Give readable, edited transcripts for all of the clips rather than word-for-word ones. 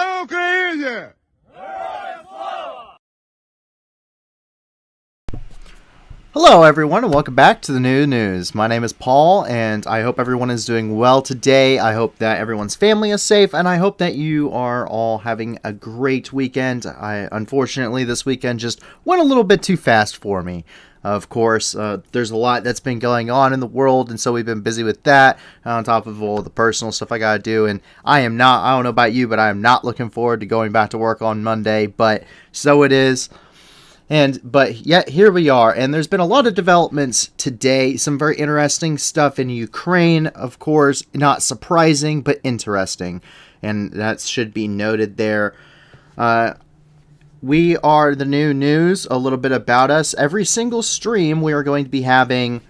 Слава Україні! Hello everyone and welcome back to the new news. My name is Paul and I hope everyone is doing well today. I hope that everyone's family is safe and I hope that you are all having a great weekend. Unfortunately this weekend just went a little bit too fast for me. Of course, there's a lot that's been going on in the world, and so we've been busy with that on top of all the personal stuff I gotta do. And I don't know about you, but I am not looking forward to going back to work on Monday, but so it is. But yet here we are, and there's been a lot of developments today, some very interesting stuff in Ukraine, of course, not surprising, but interesting, and that should be noted there. We are the new news, a little bit about us. Every single stream we are going to be having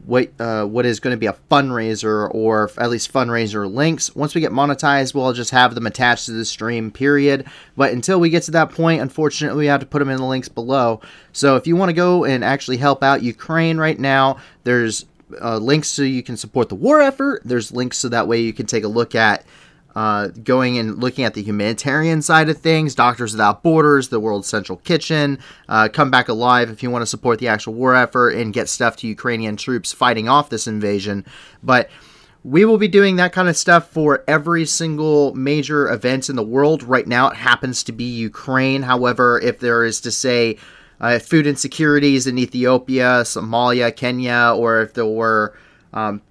what is going to be a fundraiser, or at least fundraiser links. Once we get monetized, we'll just have them attached to the stream, period. But until we get to that point, unfortunately, we have to put them in the links below. So if you want to go and actually help out Ukraine right now, there's links so you can support the war effort. There's links so that way you can take a look at going and looking at the humanitarian side of things, Doctors Without Borders, the World Central Kitchen, Come Back Alive if you want to support the actual war effort and get stuff to Ukrainian troops fighting off this invasion. But we will be doing that kind of stuff for every single major event in the world. Right now it happens to be Ukraine. However, if there is to say food insecurities in Ethiopia, Somalia, Kenya, or if there were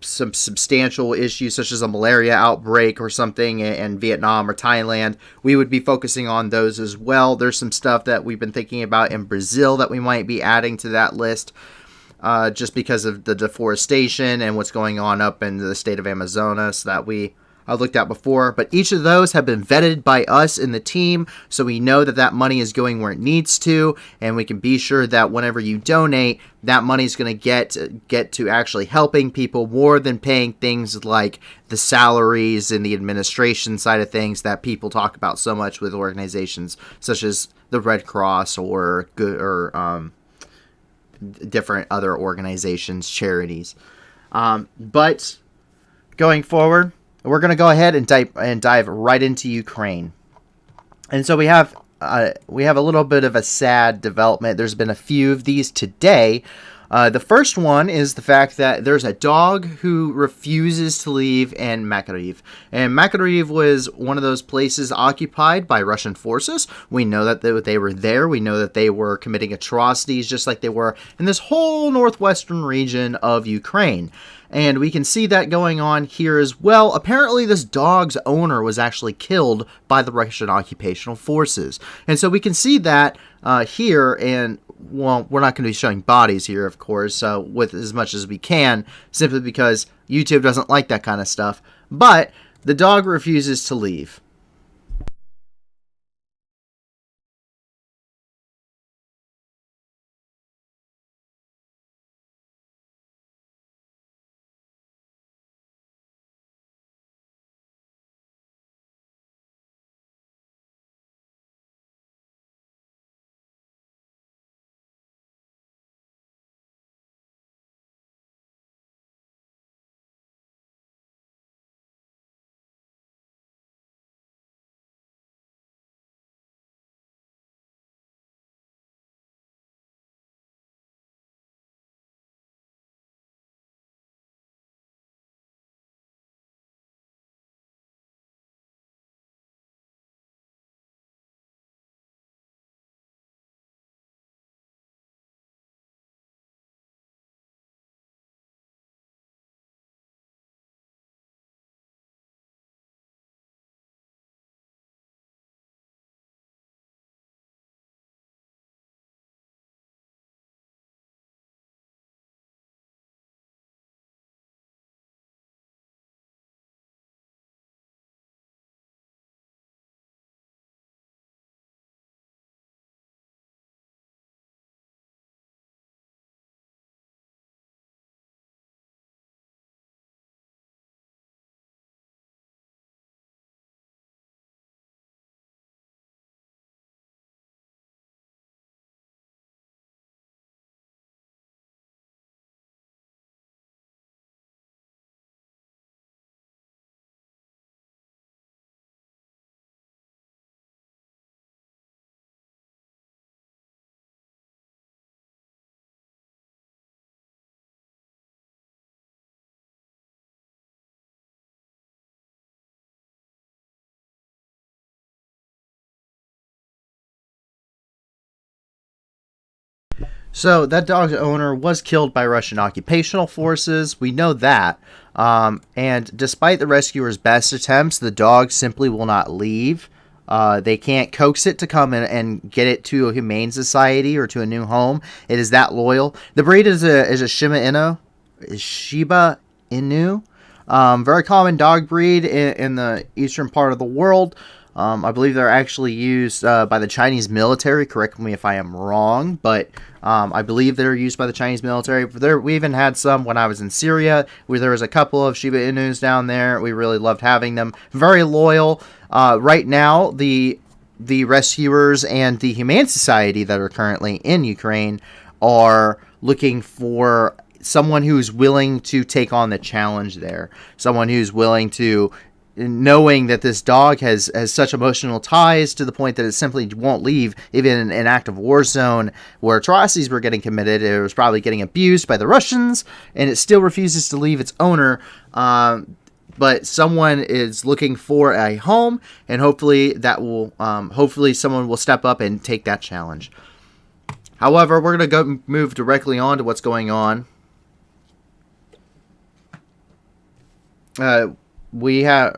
some substantial issues such as a malaria outbreak or something in Vietnam or Thailand, we would be focusing on those as well. There's some stuff that we've been thinking about in Brazil that we might be adding to that list just because of the deforestation and what's going on up in the state of Amazonas that I've looked at before. But each of those have been vetted by us in the team, so we know that that money is going where it needs to, and we can be sure that whenever you donate, that money is going to get to actually helping people more than paying things like the salaries and the administration side of things that people talk about so much with organizations such as the Red Cross or different other organizations, charities. But going forward, we're going to go ahead and dive right into Ukraine. And so we have a little bit of a sad development. There's been a few of these today. The first one is the fact that there's a dog who refuses to leave in Makariv. And Makariv was one of those places occupied by Russian forces. We know that they were there. We know that they were committing atrocities just like they were in this whole northwestern region of Ukraine. And we can see that going on here as well. Apparently, this dog's owner was actually killed by the Russian occupational forces. And so we can see that here, and, well, we're not going to be showing bodies here, of course, with as much as we can, simply because YouTube doesn't like that kind of stuff. But the dog refuses to leave. So that dog's owner was killed by Russian occupational forces. We know that. And despite the rescuer's best attempts, the dog simply will not leave. They can't coax it to come in and get it to a humane society or to a new home. It is that loyal. The breed is a Shiba Inu. Very common dog breed in the eastern part of the world. I believe they're actually used by the Chinese military. Correct me if I am wrong, but I believe they're used by the Chinese military. We even had some when I was in Syria, where there was a couple of Shiba Inus down there. We really loved having them. Very loyal. Right now, the rescuers and the Humane Society that are currently in Ukraine are looking for someone who's willing to take on the challenge there. Someone who's willing to, knowing that this dog has such emotional ties to the point that it simply won't leave, even in an active war zone where atrocities were getting committed. It was probably getting abused by the Russians, and it still refuses to leave its owner. But someone is looking for a home, and hopefully someone will step up and take that challenge. However, we're going to move directly on to what's going on. We have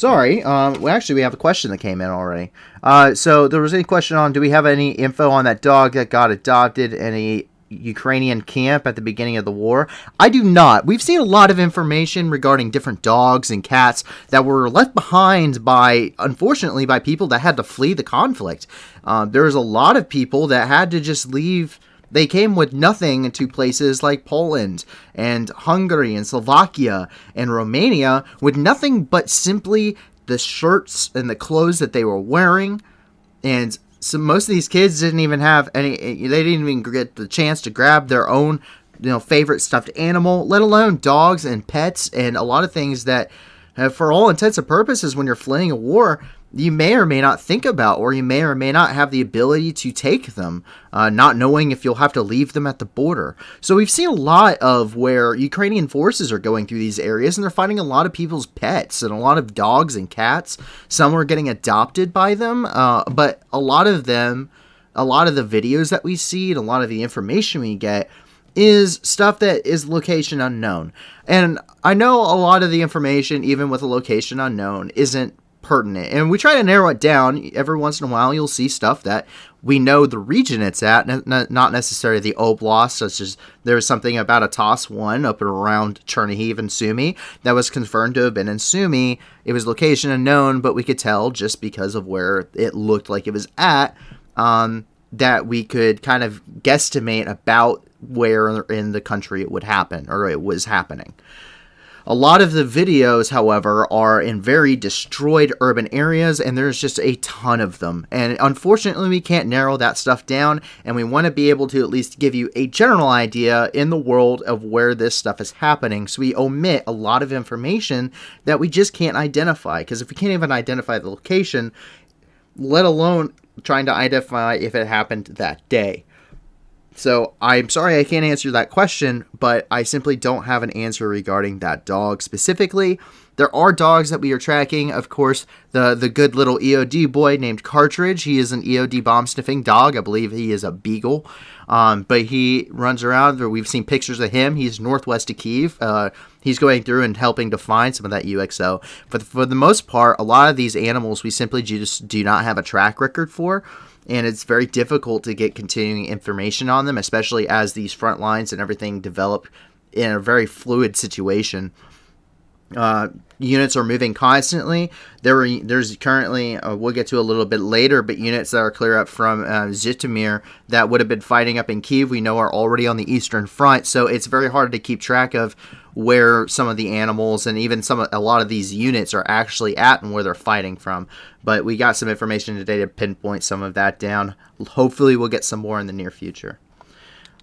a question that came in already. So there was a question on, do we have any info on that dog that got adopted in a Ukrainian camp at the beginning of the war? I do not. We've seen a lot of information regarding different dogs and cats that were left behind unfortunately, by people that had to flee the conflict. There's a lot of people that had to just leave. They came with nothing to places like Poland and Hungary and Slovakia and Romania with nothing but simply the shirts and the clothes that they were wearing. And so most of these kids didn't even have they didn't even get the chance to grab their own, favorite stuffed animal, let alone dogs and pets and a lot of things that, for all intents and purposes, when you're fleeing a war, you may or may not think about, or you may or may not have the ability to take them, not knowing if you'll have to leave them at the border. So we've seen a lot of where Ukrainian forces are going through these areas, and they're finding a lot of people's pets and a lot of dogs and cats. Some are getting adopted by them, but a lot of the videos that we see and a lot of the information we get is stuff that is location unknown. And I know a lot of the information, even with a location unknown, isn't pertinent, and we try to narrow it down. Every once in a while you'll see stuff that we know the region it's at, not necessarily the oblast, such as there's something about a TOS-1 up and around Chernihiv and Sumy that was confirmed to have been in Sumy. It was location unknown, but we could tell just because of where it looked like it was at, that we could kind of guesstimate about where in the country it would happen, or it was happening. A lot of the videos, however, are in very destroyed urban areas, and there's just a ton of them. And unfortunately, we can't narrow that stuff down, and we want to be able to at least give you a general idea in the world of where this stuff is happening. So we omit a lot of information that we just can't identify, because if we can't even identify the location, let alone trying to identify if it happened that day. So I'm sorry I can't answer that question, but I simply don't have an answer regarding that dog specifically. There are dogs that we are tracking. Of course, the good little EOD boy named Cartridge. He is an EOD bomb-sniffing dog. I believe he is a beagle. But he runs around. We've seen pictures of him. He's northwest of Kyiv. He's going through and helping to find some of that UXO. For the most part, a lot of these animals we simply just do not have a track record for. And it's very difficult to get continuing information on them, especially as these front lines and everything develop in a very fluid situation. Units are moving constantly. There's currently, we'll get to a little bit later, but units that are clear up from Zhytomyr that would have been fighting up in Kyiv, we know are already on the Eastern Front. So it's very hard to keep track of where some of the animals and even a lot of these units are actually at and where they're fighting from. But we got some information today to pinpoint some of that down. Hopefully we'll get some more in the near future.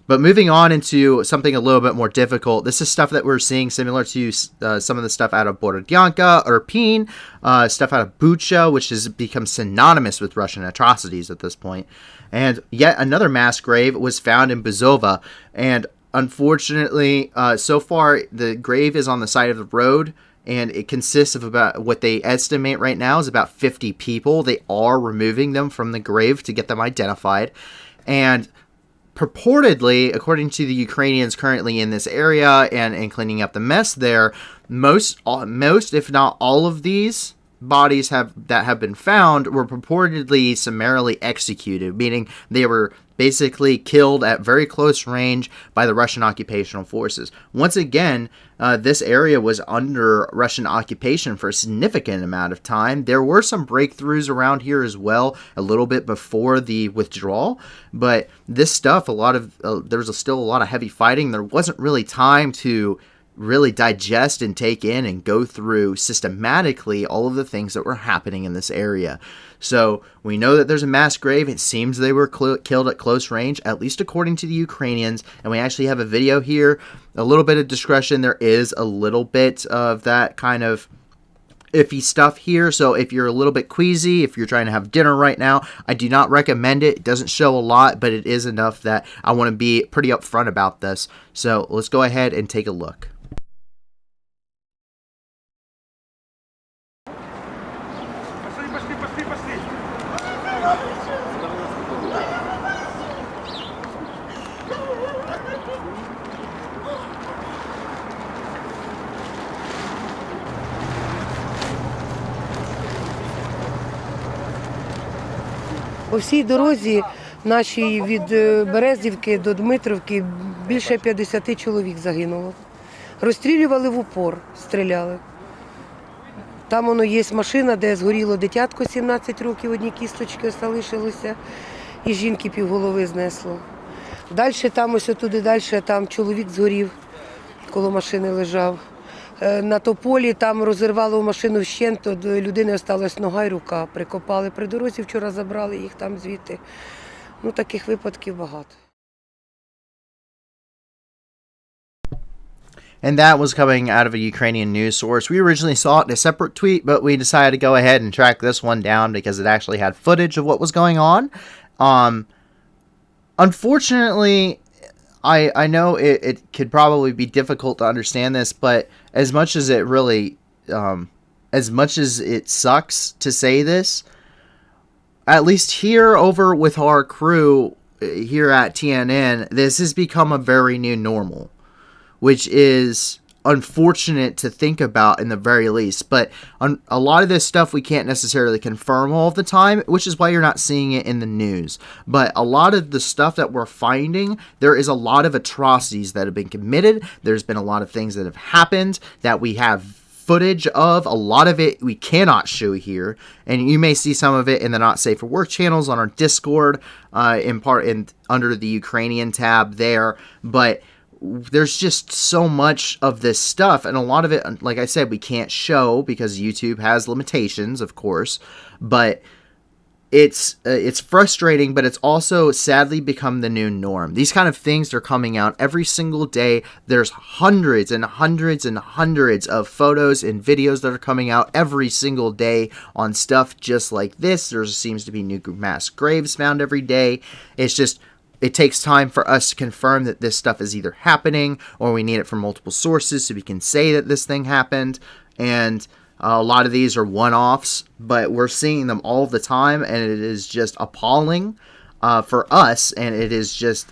But moving on into something a little bit more difficult, this is stuff that we're seeing similar to some of the stuff out of Borodyanka, Irpin, stuff out of Bucha, which has become synonymous with Russian atrocities at this point. And yet another mass grave was found in Buzova. And unfortunately, so far, the grave is on the side of the road, and it consists of about, what they estimate right now is about 50 people. They are removing them from the grave to get them identified. And purportedly, according to the Ukrainians currently in this area and cleaning up the mess there, most if not all of these bodies that have been found were purportedly summarily executed, meaning they were basically killed at very close range by the Russian occupational forces. Once again, this area was under Russian occupation for a significant amount of time. There were some breakthroughs around here as well, a little bit before the withdrawal, but this stuff, there was still a lot of heavy fighting. There wasn't really time to really digest and take in and go through systematically all of the things that were happening in this area. So we know that there's a mass grave. It seems they were killed at close range, at least according to the Ukrainians. And we actually have a video here. A little bit of discretion. There is a little bit of that kind of iffy stuff here. So if you're a little bit queasy, if you're trying to have dinner right now, I do not recommend it. It doesn't show a lot, but it is enough that I want to be pretty upfront about this. So let's go ahead and take a look. По всій дорозі нашій від Березівки до Дмитровки більше 50 чоловік загинуло. Розстрілювали в упор, стріляли. Там воно є машина, де згоріло дитятко 17 років, одні кісточки залишилися, і жінки півголови знесло. Далі там, ось туди далі, там чоловік згорів, коло машини лежав. На тополі там розірвало машину вщент, до людини осталась нога і рука. Прикопали при дорозі, вчора забрали їх там звідти. Ну, таких випадків багато. And that was coming out of a Ukrainian news source. We originally saw it in a separate tweet, but we decided to go ahead and track this one down because it actually had footage of what was going on. Unfortunately, I know it could probably be difficult to understand this, but as much as it really, as much as it sucks to say this, at least here over with our crew here at TNN, this has become a very new normal, which is unfortunate to think about in the very least. But a lot of this stuff we can't necessarily confirm all the time, which is why you're not seeing it in the news. But a lot of the stuff that we're finding, there is a lot of atrocities that have been committed. There's been a lot of things that have happened that we have footage of. A lot of it we cannot show here, and you may see some of it in the Not Safe for Work channels on our Discord, under the Ukrainian tab there. But there's just so much of this stuff, and a lot of it, like I said, we can't show because YouTube has limitations, of course. But it's frustrating, but it's also sadly become the new norm. These kind of things are coming out every single day. There's hundreds and hundreds and hundreds of photos and videos that are coming out every single day on stuff just like this. There seems to be new mass graves found every day. It takes time for us to confirm that this stuff is either happening, or we need it from multiple sources so we can say that this thing happened. And a lot of these are one-offs, but we're seeing them all the time, and it is just appalling for us. And it is just,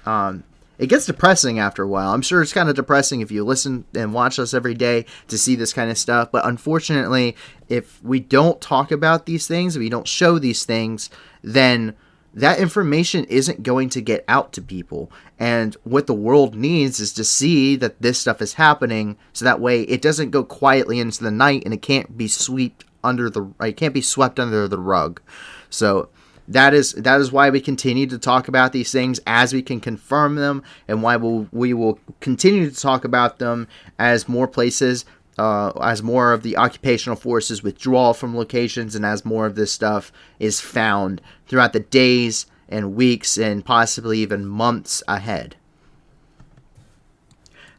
it gets depressing after a while. I'm sure it's kind of depressing if you listen and watch us every day to see this kind of stuff. But unfortunately, if we don't talk about these things, if we don't show these things, then that information isn't going to get out to people. And what the world needs is to see that this stuff is happening, so that way it doesn't go quietly into the night and it can't be swept under the rug. So that is why we continue to talk about these things as we can confirm them, and why we will continue to talk about them as more places, as more of the occupational forces withdraw from locations, and as more of this stuff is found throughout the days and weeks and possibly even months ahead.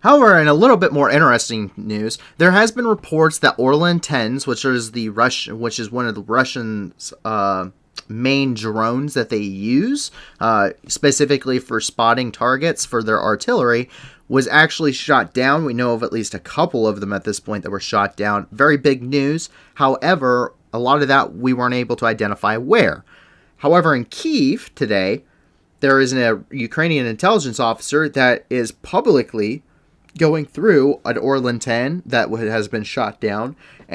However, in a little bit more interesting news, there has been reports that Orlan 10s, which is one of the Russians' main drones that they use specifically for spotting targets for their artillery, was actually shot down. We know of at least a couple of them at this point that were shot down. Very big news. However, a lot of that we weren't able to identify where. However, in Kyiv today, there is a Ukrainian intelligence officer that is publicly going through an Orlan 10 that has been shot down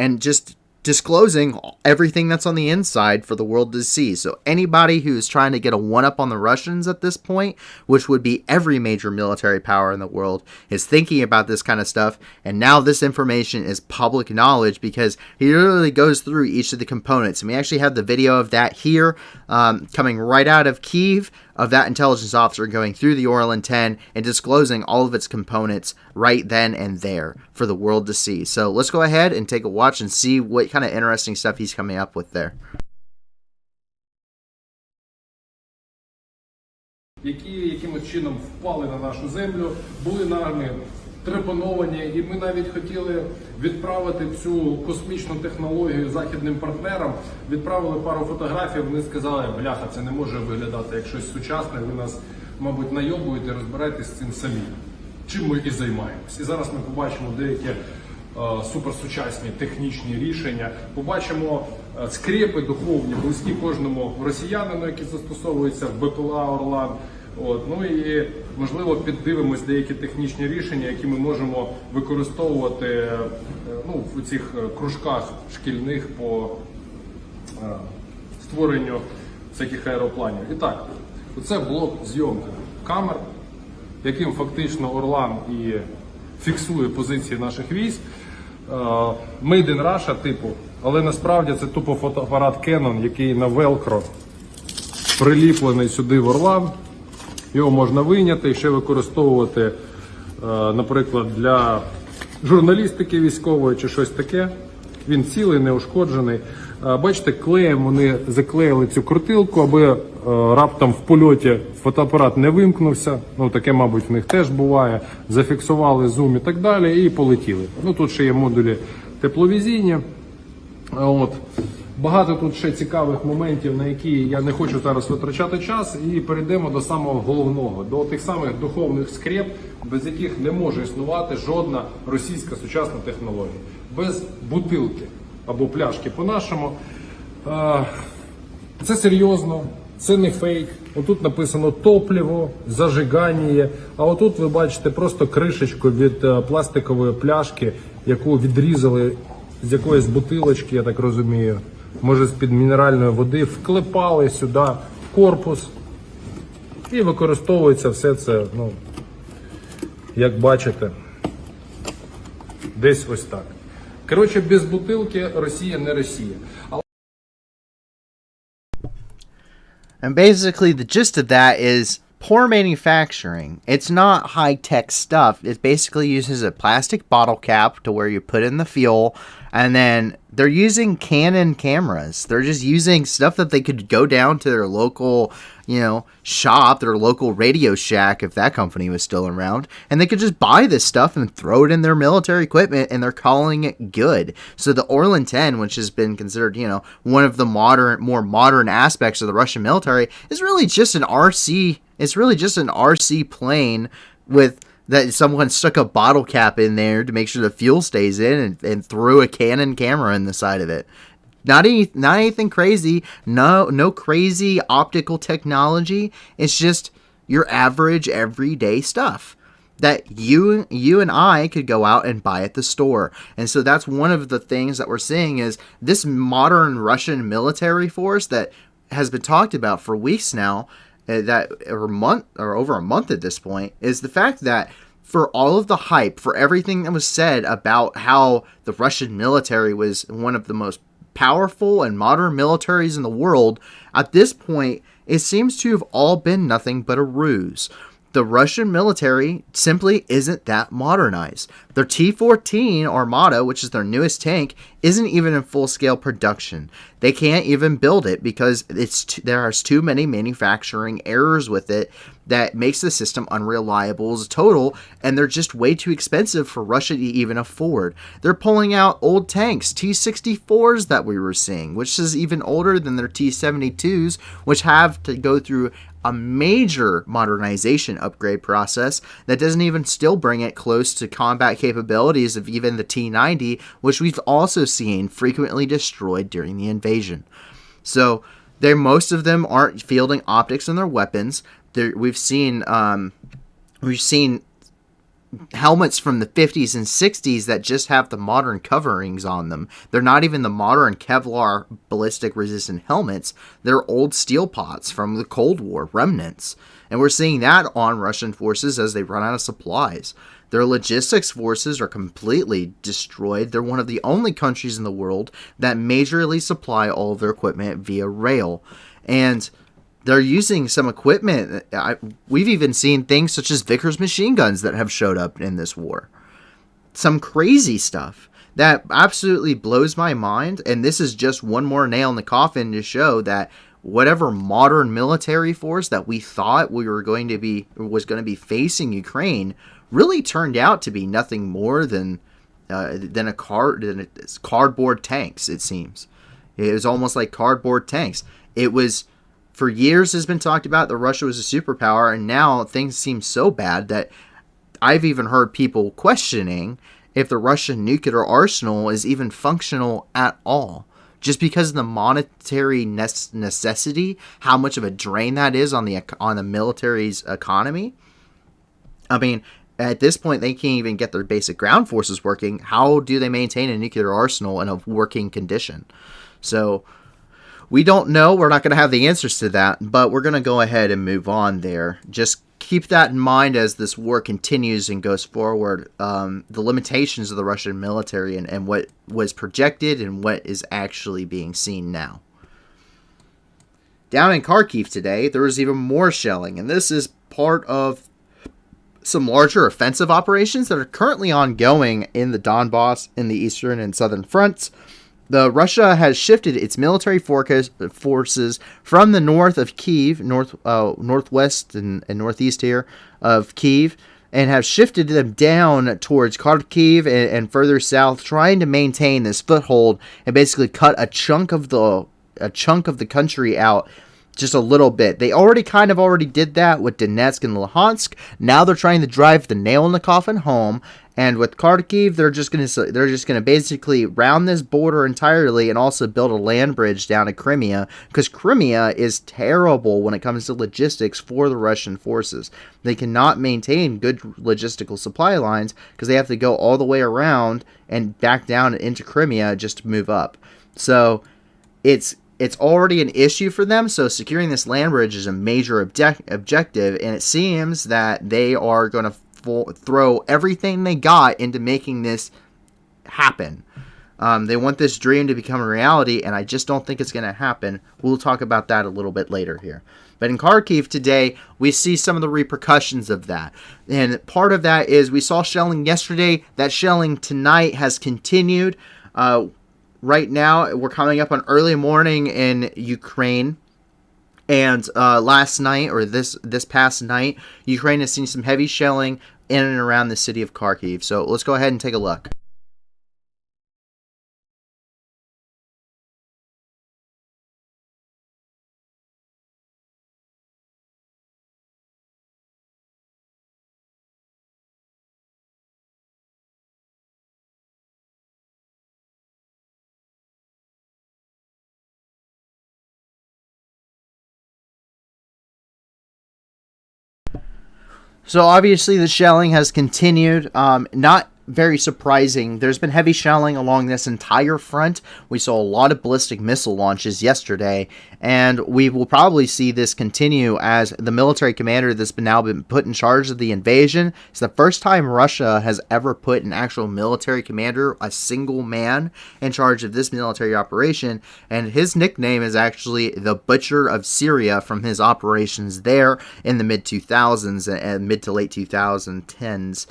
and just disclosing everything that's on the inside for the world to see. So anybody who's trying to get a one-up on the Russians at this point, which would be every major military power in the world, is thinking about this kind of stuff. And now this information is public knowledge because he literally goes through each of the components. And we actually have the video of that here, coming right out of Kyiv, of that intelligence officer going through the Orlan 10 and disclosing all of its components right then and there for the world to see. So let's go ahead and take a watch and see what kind of interesting stuff he's coming up with there. Які якимось чином впали на нашу землю, були нами трепановані, і ми навіть хотіли відправити цю космічну технологію західним партнерам, відправили пару фотографій, вони сказали, бляха, це не може виглядати як щось сучасне, ви нас, мабуть, найобуєте, розбирайтесь з цим самі. Чим ми і займаємось. І зараз ми побачимо деякі суперсучасні технічні рішення, побачимо скрепи духовні, близькі кожному росіянину, які застосовуються в БПЛА «Орлан». Ну і, можливо, піддивимось деякі технічні рішення, які ми можемо використовувати в цих кружках шкільних по створенню всяких аеропланів. І так, оце блок зйомки камер, яким фактично «Орлан» і фіксує позиції наших військ. Made in Russia типу, але насправді це тупо фотоапарат Canon, який на велкро приліплений сюди в «Орлан». Його можна вийняти і ще використовувати, наприклад, для журналістики військової чи щось таке. Він цілий, неушкоджений. Бачите, клеєм вони заклеїли цю крутилку, аби раптом в польоті фотоапарат не вимкнувся. Таке, мабуть, в них теж буває. Зафіксували зум і так далі і полетіли. Тут ще є модулі тепловізійні. Багато тут ще цікавих моментів, на які я не хочу зараз витрачати час, і перейдемо до самого головного, до тих самих духовних скреп, без яких не може існувати жодна російська сучасна технологія. Без бутилки або пляшки по-нашому. Це серйозно, це не фейк. Отут написано топливо, зажигання, а отут ви бачите просто кришечку від пластикової пляшки, яку відрізали з якоїсь бутилочки, я так розумію. Може, з-під мінеральної води, вклепали сюди в корпус і використовується все це, як бачите, десь ось так. Коротше, без бутилки Росія не Росія. And basically the gist of that is poor manufacturing. It's not high-tech stuff. It basically uses a plastic bottle cap to where you put in the fuel, and then they're using Canon cameras. They're just using stuff that they could go down to their local, shop, their local Radio Shack, if that company was still around, and they could just buy this stuff and throw it in their military equipment, and they're calling it good. So the Orlan 10, which has been considered, one of the more modern aspects of the Russian military, is really just an RC. It's really just an RC plane with that someone stuck a bottle cap in there to make sure the fuel stays in and threw a Canon camera in the side of it. Not anything crazy. No crazy optical technology. It's just your average everyday stuff that you and I could go out and buy at the store. And so that's one of the things that we're seeing is this modern Russian military force that has been talked about for weeks now, over a month at this point, is the fact that for all of the hype, for everything that was said about how the Russian military was one of the most powerful and modern militaries in the world, at this point, it seems to have all been nothing but a ruse. The Russian military simply isn't that modernized. Their T-14 Armata, which is their newest tank, isn't even in full-scale production. They can't even build it because there are too many manufacturing errors with it that makes the system unreliable as a total, and they're just way too expensive for Russia to even afford. They're pulling out old tanks, T-64s that we were seeing, which is even older than their T-72s, which have to go through a major modernization upgrade process that doesn't even still bring it close to combat capabilities of even the T-90, which we've also seen frequently destroyed during the invasion. So most of them aren't fielding optics in their weapons. we've seen helmets from the 50s and 60s that just have the modern coverings on them. They're not even the modern Kevlar ballistic resistant helmets. They're old steel pots from the Cold War remnants. And we're seeing that on Russian forces as they run out of supplies. Their logistics forces are completely destroyed. They're one of the only countries in the world that majorly supply all of their equipment via rail. And they're using some equipment. We've even seen things such as Vickers machine guns that have showed up in this war. Some crazy stuff that absolutely blows my mind. And this is just one more nail in the coffin to show that whatever modern military force that we thought was going to be facing Ukraine really turned out to be nothing more than cardboard tanks. It seems it was almost like cardboard tanks. It was. For years has been talked about that Russia was a superpower, and now things seem so bad that I've even heard people questioning if the Russian nuclear arsenal is even functional at all. Just because of the monetary necessity, how much of a drain that is on the military's economy. I mean, at this point, they can't even get their basic ground forces working. How do they maintain a nuclear arsenal in a working condition? So we don't know. We're not going to have the answers to that, but we're going to go ahead and move on there. Just keep that in mind as this war continues and goes forward. The limitations of the Russian military and what was projected and what is actually being seen now. Down in Kharkiv today, there was even more shelling, and this is part of some larger offensive operations that are currently ongoing in the Donbass, in the eastern and southern fronts. Russia has shifted its military forces from the north of Kyiv, northwest and northeast here of Kyiv, and have shifted them down towards Kharkiv and further south, trying to maintain this foothold and basically cut a chunk of the country out just a little bit. They already did that with Donetsk and Luhansk. Now they're trying to drive the nail in the coffin home. And with Kharkiv, they're just going to basically round this border entirely and also build a land bridge down to Crimea, because Crimea is terrible when it comes to logistics for the Russian forces. They cannot maintain good logistical supply lines because they have to go all the way around and back down into Crimea just to move up. So it's already an issue for them. So securing this land bridge is a major objective, and it seems that they are going to throw everything they got into making this happen. They want this dream to become a reality, and I just don't think it's going to happen. We'll talk about that a little bit later here. But in Kharkiv today, we see some of the repercussions of that. And part of that is we saw shelling yesterday. That shelling tonight has continued. Right now, we're coming up on early morning in Ukraine. And last night, or this past night, Ukraine has seen some heavy shelling in and around the city of Kharkiv. So let's go ahead and take a look. So obviously the shelling has continued. Not very surprising. There's been heavy shelling along this entire front. We saw a lot of ballistic missile launches yesterday, and we will probably see this continue as the military commander that's now been put in charge of the invasion. It's the first time Russia has ever put an actual military commander, a single man, in charge of this military operation, and his nickname is actually the Butcher of Syria from his operations there in the mid-2000s and mid to late 2010s.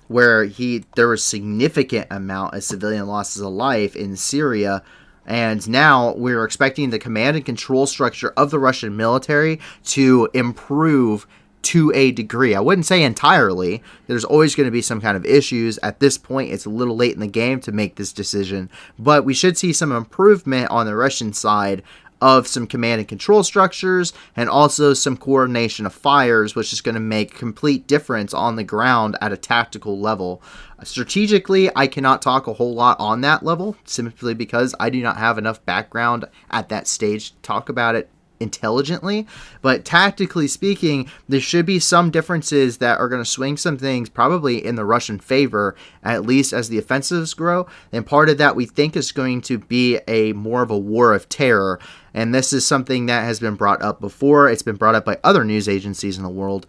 Where there was significant amount of civilian losses of life in Syria, and now we're expecting the command and control structure of the Russian military to improve to a degree. I wouldn't say entirely. There's always going to be some kind of issues. At this point, it's a little late in the game to make this decision, but we should see some improvement on the Russian side of some command and control structures, and also some coordination of fires, which is going to make a complete difference on the ground at a tactical level. Strategically, I cannot talk a whole lot on that level, simply because I do not have enough background at that stage to talk about it intelligently. But tactically speaking, there should be some differences that are going to swing some things probably in the Russian favor, at least as the offensives grow. And part of that we think is going to be a more of a war of terror. And this is something that has been brought up before. It's been brought up by other news agencies in the world.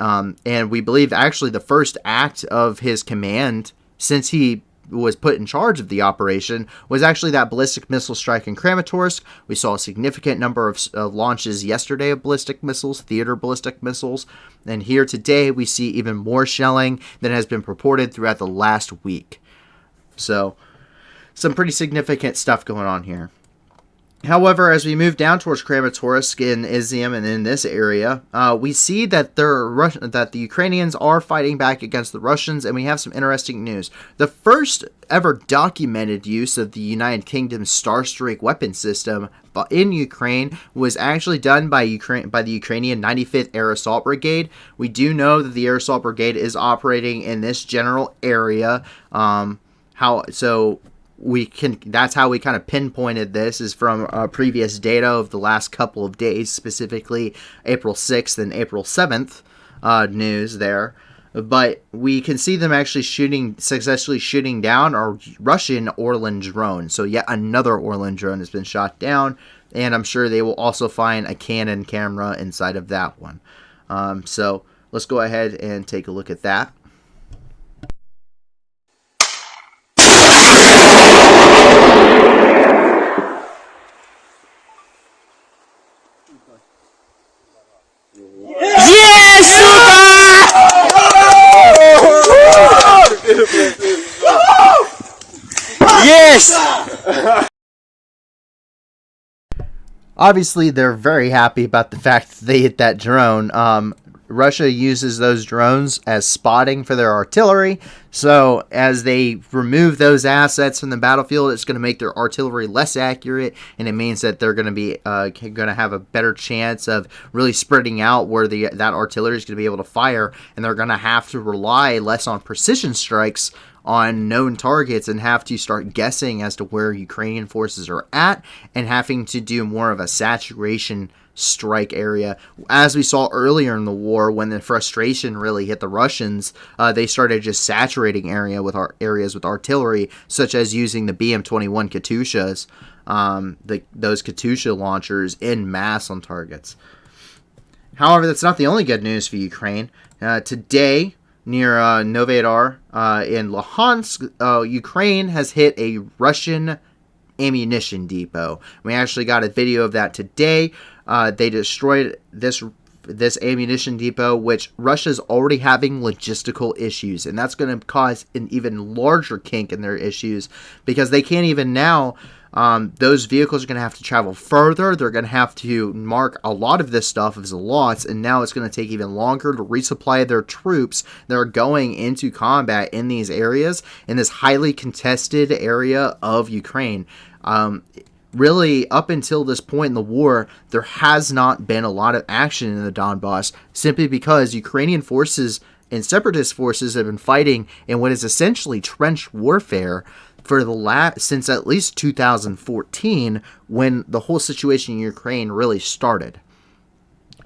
And we believe actually the first act of his command since he was put in charge of the operation was actually that ballistic missile strike in Kramatorsk. We saw a significant number of launches yesterday of ballistic missiles, theater ballistic missiles. And here today we see even more shelling than has been reported throughout the last week. So some pretty significant stuff going on here. However, as we move down towards Kramatorsk in Izium and in this area, we see that the Ukrainians are fighting back against the Russians, and we have some interesting news. The first ever documented use of the United Kingdom's Starstreak weapon system in Ukraine was actually done by the Ukrainian 95th Air Assault Brigade. We do know that the Air Assault Brigade is operating in this general area. That's how we kind of pinpointed this, is from previous data of the last couple of days, specifically April 6th and April 7th news there. But we can see them actually successfully shooting down a Russian Orlan drone. So yet another Orlan drone has been shot down, and I'm sure they will also find a Canon camera inside of that one. So let's go ahead and take a look at that. Yes! Obviously, they're very happy about the fact that they hit that drone. Russia uses those drones as spotting for their artillery. So as they remove those assets from the battlefield, it's going to make their artillery less accurate, and it means that they're going to be going to have a better chance of really spreading out where that artillery is going to be able to fire, and they're going to have to rely less on precision strikes on known targets and have to start guessing as to where Ukrainian forces are at, and having to do more of a saturation strike area. As we saw earlier in the war, when the frustration really hit the Russians, they started just saturating areas with artillery, such as using the BM-21 Katyushas, those Katyusha launchers in mass on targets. However, that's not the only good news for Ukraine. Today, near Novodar in Luhansk, Ukraine has hit a Russian ammunition depot. We actually got a video of that today. They destroyed this ammunition depot, which Russia's already having logistical issues, and that's going to cause an even larger kink in their issues, because they can't even now. Those vehicles are going to have to travel further. They're going to have to mark a lot of this stuff as lots, and now it's going to take even longer to resupply their troops that are going into combat in these areas, in this highly contested area of Ukraine. Really, up until this point in the war, there has not been a lot of action in the Donbass, simply because Ukrainian forces and separatist forces have been fighting in what is essentially trench warfare for since at least 2014, when the whole situation in Ukraine really started.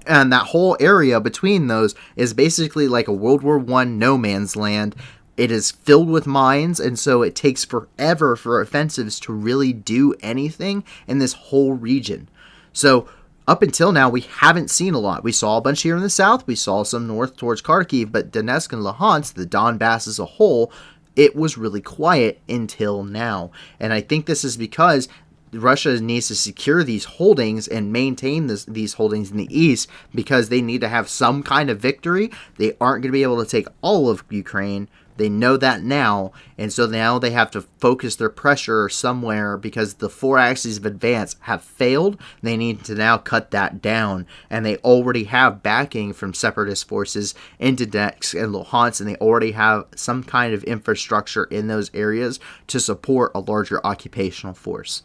And that whole area between those is basically like a World War I no man's land. It is filled with mines, and so it takes forever for offensives to really do anything in this whole region. So up until now, we haven't seen a lot. We saw a bunch here in the south. We saw some north towards Kharkiv, but Donetsk and Luhansk, the Donbass as a whole, it was really quiet until now. And I think this is because Russia needs to secure these holdings and maintain these holdings in the east, because they need to have some kind of victory. They aren't going to be able to take all of Ukraine. They know that now, and so now they have to focus their pressure somewhere, because the four axes of advance have failed. They need to now cut that down, and they already have backing from separatist forces in Donetsk and Luhansk, and they already have some kind of infrastructure in those areas to support a larger occupational force.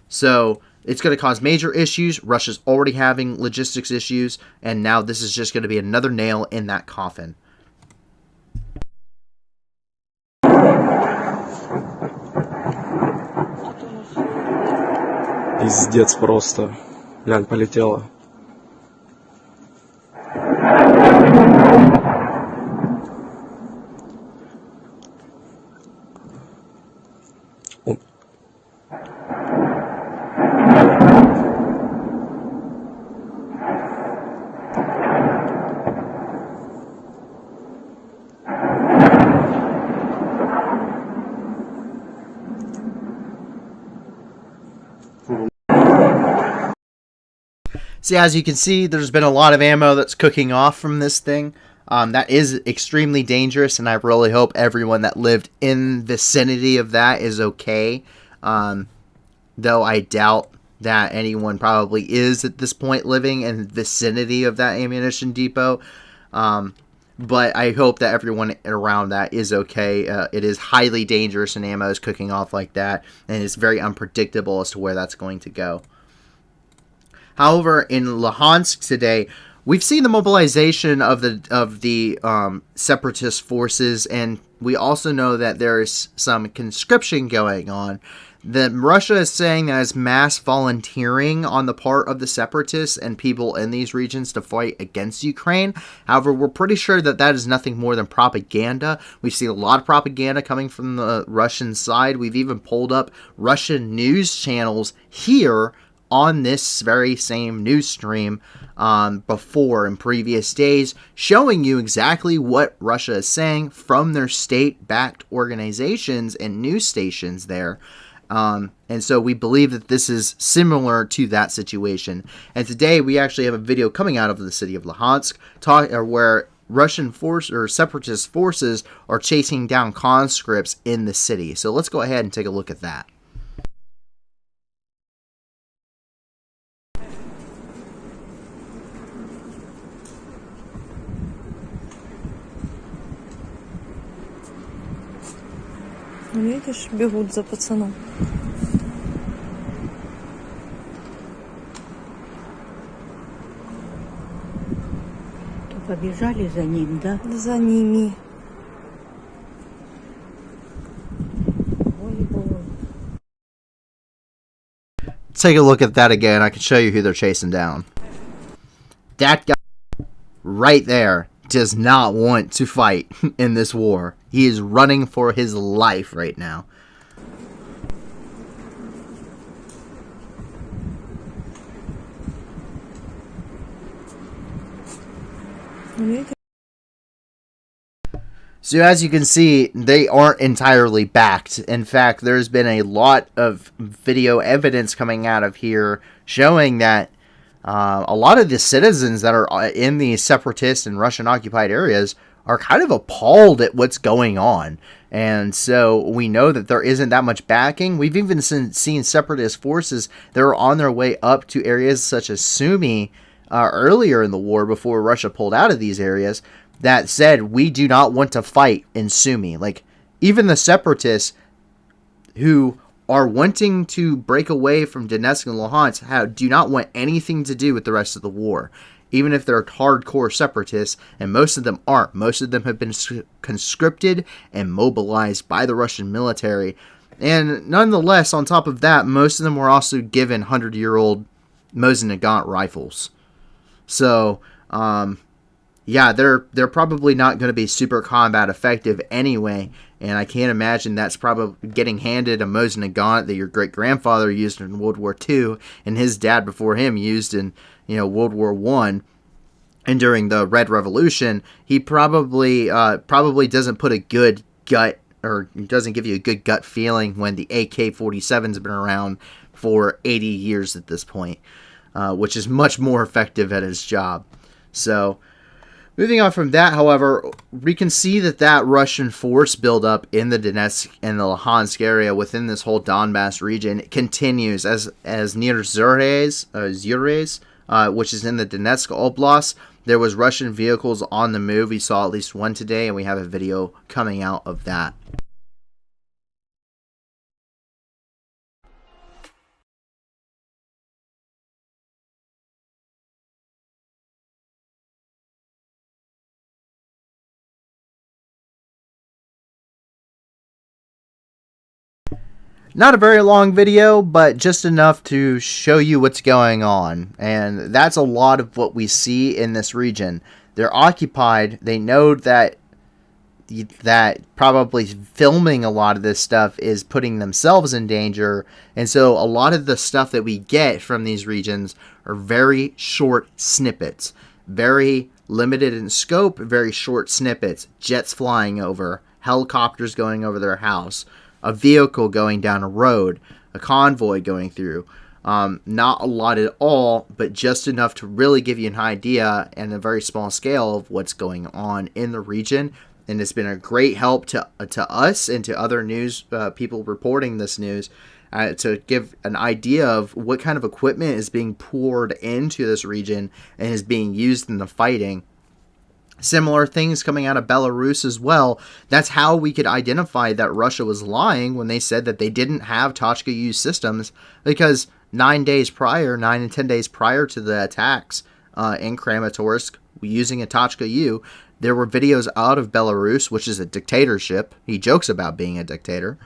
So it's going to cause major issues. Russia's already having logistics issues, and now this is just going to be another nail in that coffin. Пиздец просто. Глянь, полетела. So as you can see, there's been a lot of ammo that's cooking off from this thing. That is extremely dangerous, and I really hope everyone that lived in vicinity of that is okay. Though I doubt that anyone probably is at this point living in vicinity of that ammunition depot. But I hope that everyone around that is okay. It is highly dangerous, and ammo is cooking off like that, and it's very unpredictable as to where that's going to go. However, in Luhansk today, we've seen the mobilization of the separatist forces, and we also know that there is some conscription going on. That Russia is saying that it's mass volunteering on the part of the separatists and people in these regions to fight against Ukraine. However, we're pretty sure that that is nothing more than propaganda. We've seen a lot of propaganda coming from the Russian side. We've even pulled up Russian news channels here on this very same news stream before in previous days, showing you exactly what Russia is saying from their state-backed organizations and news stations there. And so we believe that this is similar to that situation. And today we actually have a video coming out of the city of Luhansk where Russian force or separatist forces are chasing down conscripts in the city. So let's go ahead and take a look at that. Видишь, бегут за пацаном. То побежали за ним, да? За ними. Take a look at that again. I can show you who they're chasing down. That guy right there does not want to fight in this war. He is running for his life right now. So as you can see, they aren't entirely backed. In fact, there's been a lot of video evidence coming out of here showing that a lot of the citizens that are in these separatist and Russian-occupied areas are kind of appalled at what's going on. And so we know that there isn't that much backing. We've even seen separatist forces that are on their way up to areas such as Sumy earlier in the war before Russia pulled out of these areas that said, we do not want to fight in Sumy. Like, even the separatists who are wanting to break away from Donetsk and Luhansk do not want anything to do with the rest of the war. Even if they're hardcore separatists, and most of them aren't. Most of them have been conscripted and mobilized by the Russian military. And nonetheless, on top of that, most of them were also given 100-year-old Mosin Nagant rifles. So, yeah, they're probably not going to be super combat effective anyway. And I can't imagine that's probably getting handed a Mosin Nagant that your great-grandfather used in World War II, and his dad before him used in World War I, and during the Red Revolution. He probably doesn't put a good gut, or doesn't give you a good gut feeling when the AK-47's been around for 80 years at this point, which is much more effective at his job. So, moving on from that, however, we can see that Russian force buildup in the Donetsk and the Luhansk area within this whole Donbass region continues as near Zures, which is in the Donetsk Oblast. There was Russian vehicles on the move. We saw at least one today, and we have a video coming out of that. Not a very long video, but just enough to show you what's going on. And that's a lot of what we see in this region. They're occupied. They know that probably filming a lot of this stuff is putting themselves in danger. And so a lot of the stuff that we get from these regions are very short snippets. Very limited in scope, very short snippets. Jets flying over, helicopters going over their house, a vehicle going down a road, a convoy going through. Not a lot at all, but just enough to really give you an idea and a very small scale of what's going on in the region. And it's been a great help to us and to other news people reporting this news to give an idea of what kind of equipment is being poured into this region and is being used in the fighting. Similar things coming out of Belarus as well. That's how we could identify that Russia was lying when they said that they didn't have Tochka-U systems, because 9 and 10 days prior to the attacks in Kramatorsk using a Tochka-U, there were videos out of Belarus, which is a dictatorship. He jokes about being a dictator.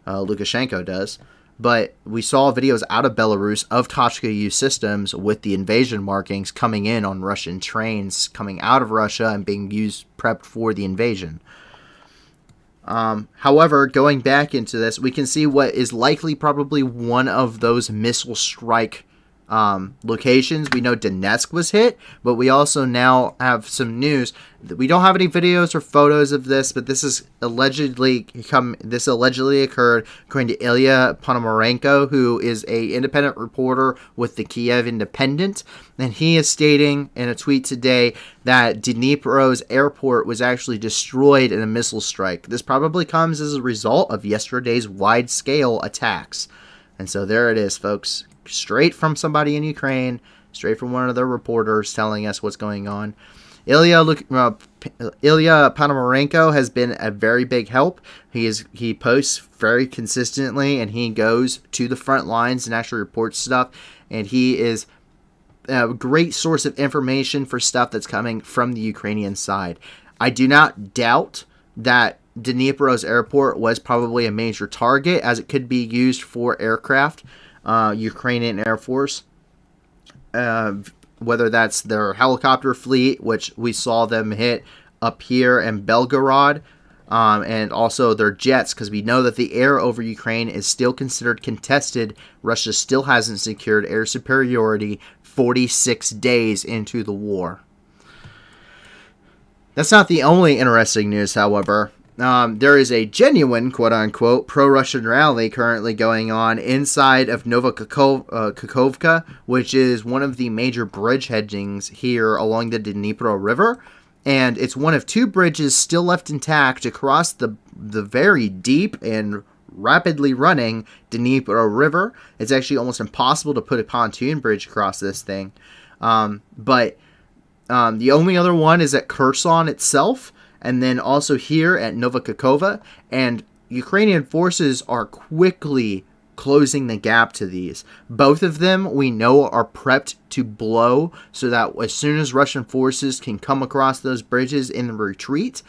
Lukashenko does. But we saw videos out of Belarus of Tochka-U systems with the invasion markings coming in on Russian trains coming out of Russia and being prepped for the invasion. However, going back into this, we can see what is likely probably one of those missile strike locations. We know Donetsk was hit, but we also now have some news that we don't have any videos or photos of this, but this allegedly occurred according to Ilya Ponomarenko, who is a independent reporter with the Kiev Independent, and he is stating in a tweet today that Dnipro's airport was actually destroyed in a missile strike. This probably comes as a result of yesterday's wide-scale attacks. And so there it is, folks. Straight from somebody in Ukraine, straight from one of their reporters telling us what's going on. Ilya Ponomarenko has been a very big help. He posts very consistently, and he goes to the front lines and actually reports stuff. And he is a great source of information for stuff that's coming from the Ukrainian side. I do not doubt that Dnipro's airport was probably a major target, as it could be used for aircraft. Ukrainian Air Force, whether that's their helicopter fleet, which we saw them hit up here in Belgorod, and also their jets, because we know that the air over Ukraine is still considered contested. Russia still hasn't secured air superiority 46 days into the war. That's not the only interesting news, however. There is a genuine, quote-unquote, pro-Russian rally currently going on inside of Novokakhovka, which is one of the major bridgeheadings here along the Dnipro River. And it's one of two bridges still left intact across the very deep and rapidly running Dnipro River. It's actually almost impossible to put a pontoon bridge across this thing. But the only other one is at Kherson itself, and then also here at Novokakhovka, and Ukrainian forces are quickly closing the gap to these. Both of them we know are prepped to blow, so that as soon as Russian forces can come across those bridges in retreat,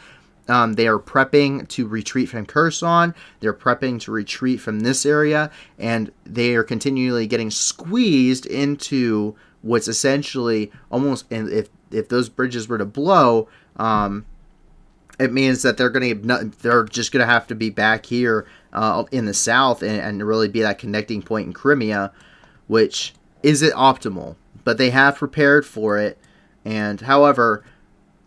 they are prepping to retreat from Kherson, they're prepping to retreat from this area, and they are continually getting squeezed into what's essentially almost, and if those bridges were to blow, it means that they're just going to have to be back here in the south and really be that connecting point in Crimea, which isn't optimal. But they have prepared for it. And however,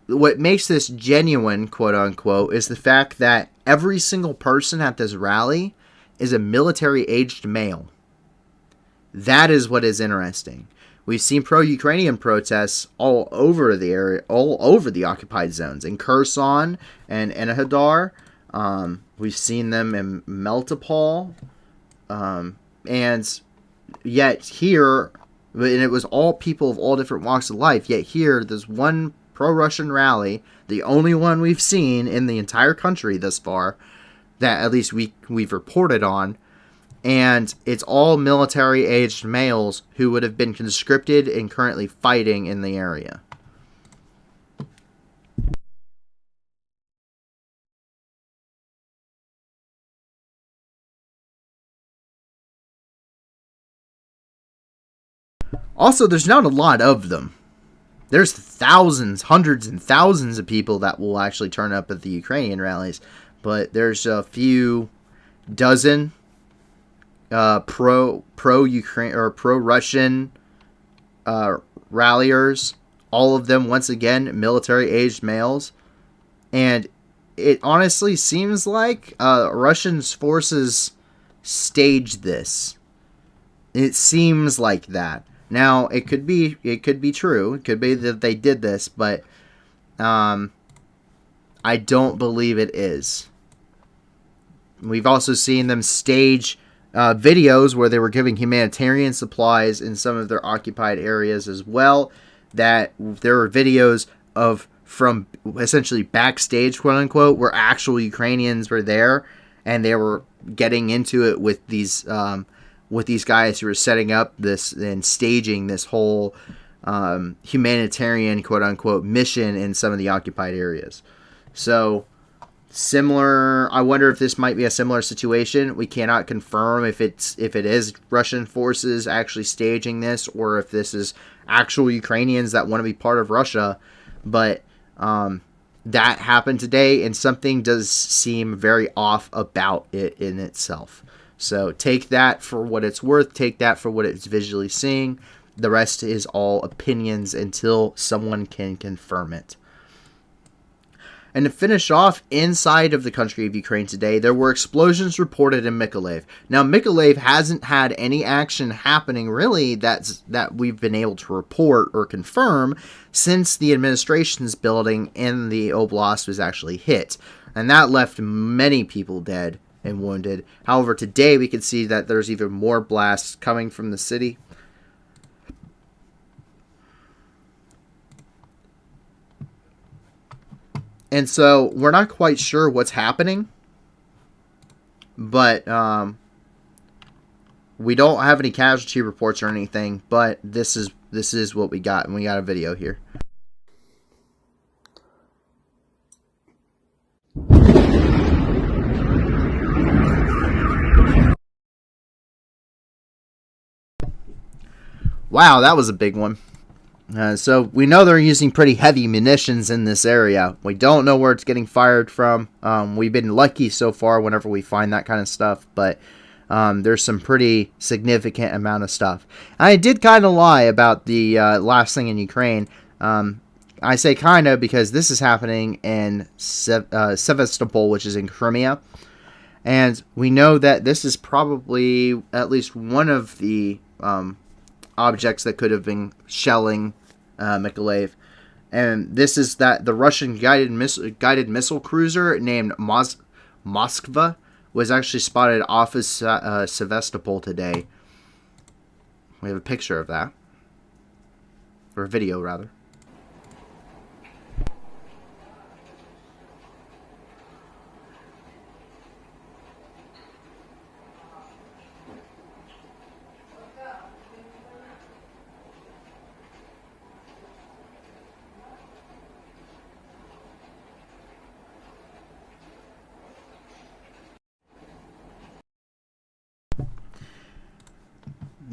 what makes this genuine, quote unquote, is the fact that every single person at this rally is a military-aged male. That is what is interesting. We've seen pro-Ukrainian protests all over the area, all over the occupied zones. In Kherson and Enerhodar, we've seen them in Melitopol, and yet here, and it was all people of all different walks of life, yet here, there's one pro-Russian rally, the only one we've seen in the entire country thus far, that at least we've reported on, and it's all military-aged males who would have been conscripted and currently fighting in the area. Also, there's not a lot of them. There's thousands, hundreds and thousands of people that will actually turn up at the Ukrainian rallies, but there's a few dozen pro Ukraine or pro Russian ralliers. All of them, once again, military aged males, and it honestly seems like Russian forces staged this. It seems like that. Now, it could be true. It could be that they did this, but I don't believe it is. We've also seen them stage videos where they were giving humanitarian supplies in some of their occupied areas as well. That there were videos of from essentially backstage, quote unquote, where actual Ukrainians were there and they were getting into it with these guys who were setting up this and staging this whole humanitarian, quote unquote, mission in some of the occupied areas. So similar, I wonder if this might be a similar situation. We cannot confirm if it is Russian forces actually staging this or if this is actual Ukrainians that want to be part of Russia. But that happened today, and something does seem very off about it in itself. So take that for what it's worth. Take that for what it's visually seeing. The rest is all opinions until someone can confirm it. And to finish off, inside of the country of Ukraine today, there were explosions reported in Mykolaiv. Now, Mykolaiv hasn't had any action happening, really, that we've been able to report or confirm since the administration's building in the oblast was actually hit. And that left many people dead and wounded. However, today we can see that there's even more blasts coming from the city. And so we're not quite sure what's happening, but we don't have any casualty reports or anything. But this is what we got, and we got a video here. Wow, that was a big one. So we know they're using pretty heavy munitions in this area. We don't know where it's getting fired from. We've been lucky so far whenever we find that kind of stuff, but there's some pretty significant amount of stuff. I did kind of lie about the last thing in Ukraine. I say kind of because this is happening in Sevastopol, which is in Crimea. And we know that this is probably at least one of the objects that could have been shelling Mykolaiv. And this is that the Russian guided missile cruiser named Moskva was actually spotted off of Sevastopol today. We have a picture of that. Or a video, rather.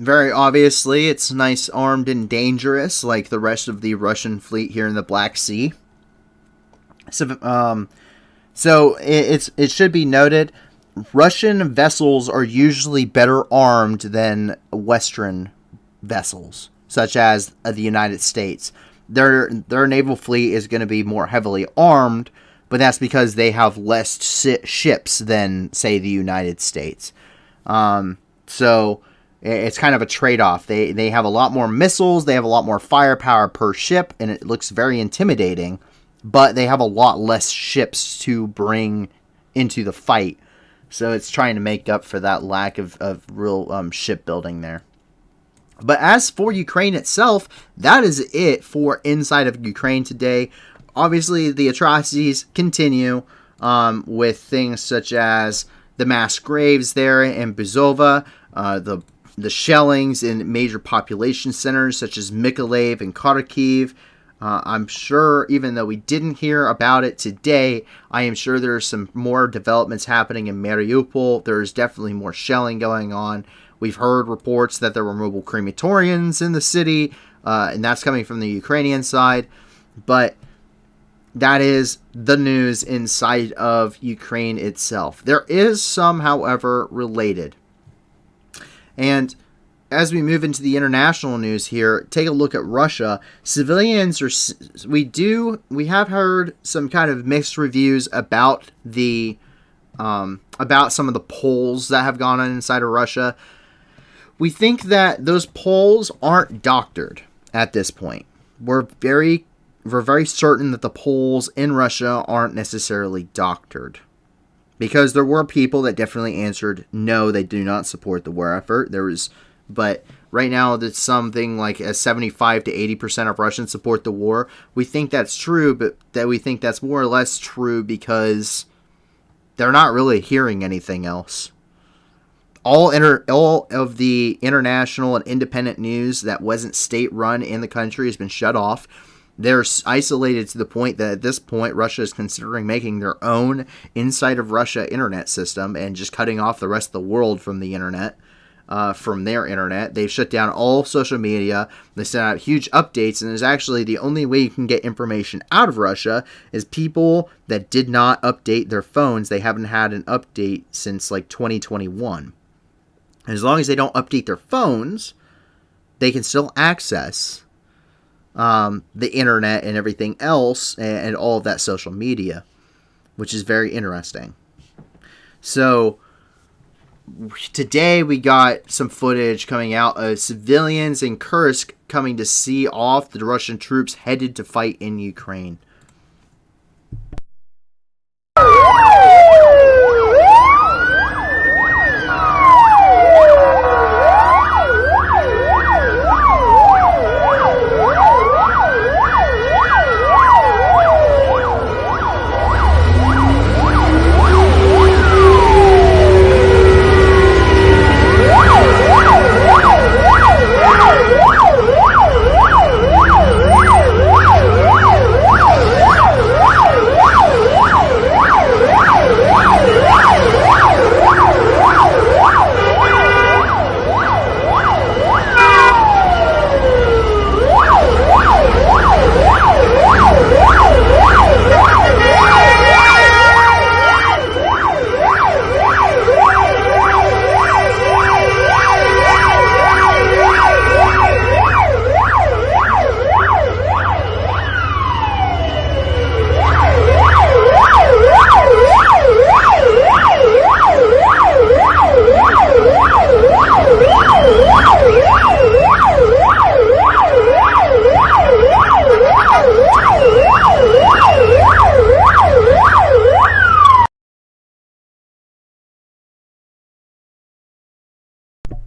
Very obviously, it's nice, armed, and dangerous, like the rest of the Russian fleet here in the Black Sea. So it should be noted, Russian vessels are usually better armed than Western vessels, such as the United States. Their naval fleet is going to be more heavily armed, but that's because they have less ships than, say, the United States. So it's kind of a trade-off. They have a lot more missiles, they have a lot more firepower per ship, and it looks very intimidating, but they have a lot less ships to bring into the fight. So it's trying to make up for that lack of real shipbuilding there. But as for Ukraine itself, that is it for inside of Ukraine today. Obviously, the atrocities continue with things such as the mass graves there in Buzova, the shellings in major population centers such as Mykolaiv and Kharkiv. I'm sure, even though we didn't hear about it today, I am sure there's some more developments happening in Mariupol. There's definitely more shelling going on. We've heard reports that there were mobile crematoriums in the city, and that's coming from the Ukrainian side. But that is the news inside of Ukraine itself. There is some, however, related. And as we move into the international news here, take a look at Russia. Civilians are, we have heard some kind of mixed reviews about about some of the polls that have gone on inside of Russia. We think that those polls aren't doctored at this point. We're very certain that the polls in Russia aren't necessarily doctored, because there were people that definitely answered no, they do not support the war effort. But right now it's something like 75 to 80% of Russians support the war. We think that's true, but that we think that's more or less true because they're not really hearing anything else. All of the international and independent news that wasn't state-run in the country has been shut off. They're isolated to the point that at this point, Russia is considering making their own inside of Russia internet system and just cutting off the rest of the world from the internet, from their internet. They've shut down all social media. They sent out huge updates, and it's actually the only way you can get information out of Russia is people that did not update their phones. They haven't had an update since like 2021. As long as they don't update their phones, they can still access the internet and everything else and all of that social media, which is very interesting. So today we got some footage coming out of civilians in Kursk coming to see off the Russian troops headed to fight in Ukraine.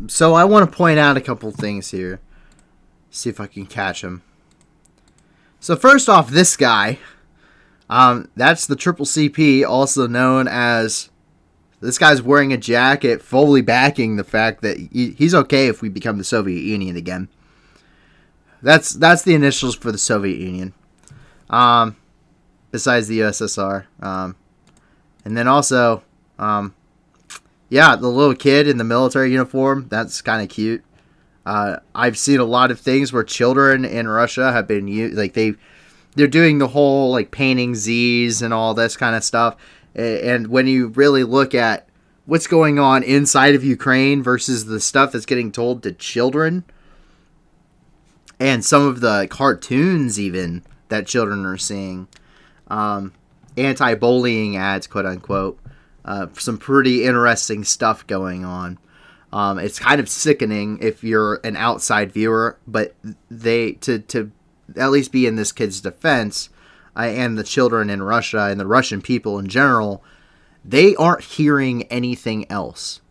So I want to point out a couple things here. See if I can catch him. So first off, this guy. That's the Triple CP, also known as... This guy's wearing a jacket fully backing the fact that he's okay if we become the Soviet Union again. That's the initials for the Soviet Union. Besides the USSR. And then also... yeah, the little kid in the military uniform, that's kind of cute. I've seen a lot of things where children in Russia have been they're doing the whole like painting Z's and all this kind of stuff. And when you really look at what's going on inside of Ukraine versus the stuff that's getting told to children, and some of the cartoons even that children are seeing, anti-bullying ads, quote unquote. Some pretty interesting stuff going on. It's kind of sickening if you're an outside viewer, but to at least be in this kid's defense, and the children in Russia and the Russian people in general, they aren't hearing anything else.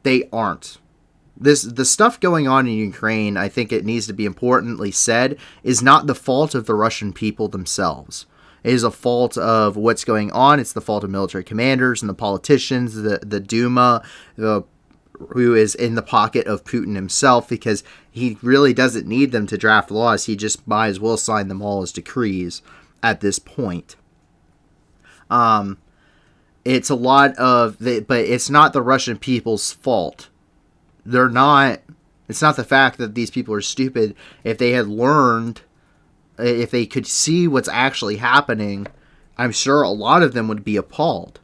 They aren't. The stuff going on in Ukraine, I think it needs to be importantly said, is not the fault of the Russian people themselves. It is a fault of what's going on. It's the fault of military commanders and the politicians, the Duma, who is in the pocket of Putin himself, because he really doesn't need them to draft laws. He just might as well sign them all as decrees at this point. It's a lot of... but it's not the Russian people's fault they're not. It's not the fact that these people are stupid. If they had learned, if they could see what's actually happening, I'm sure a lot of them would be appalled.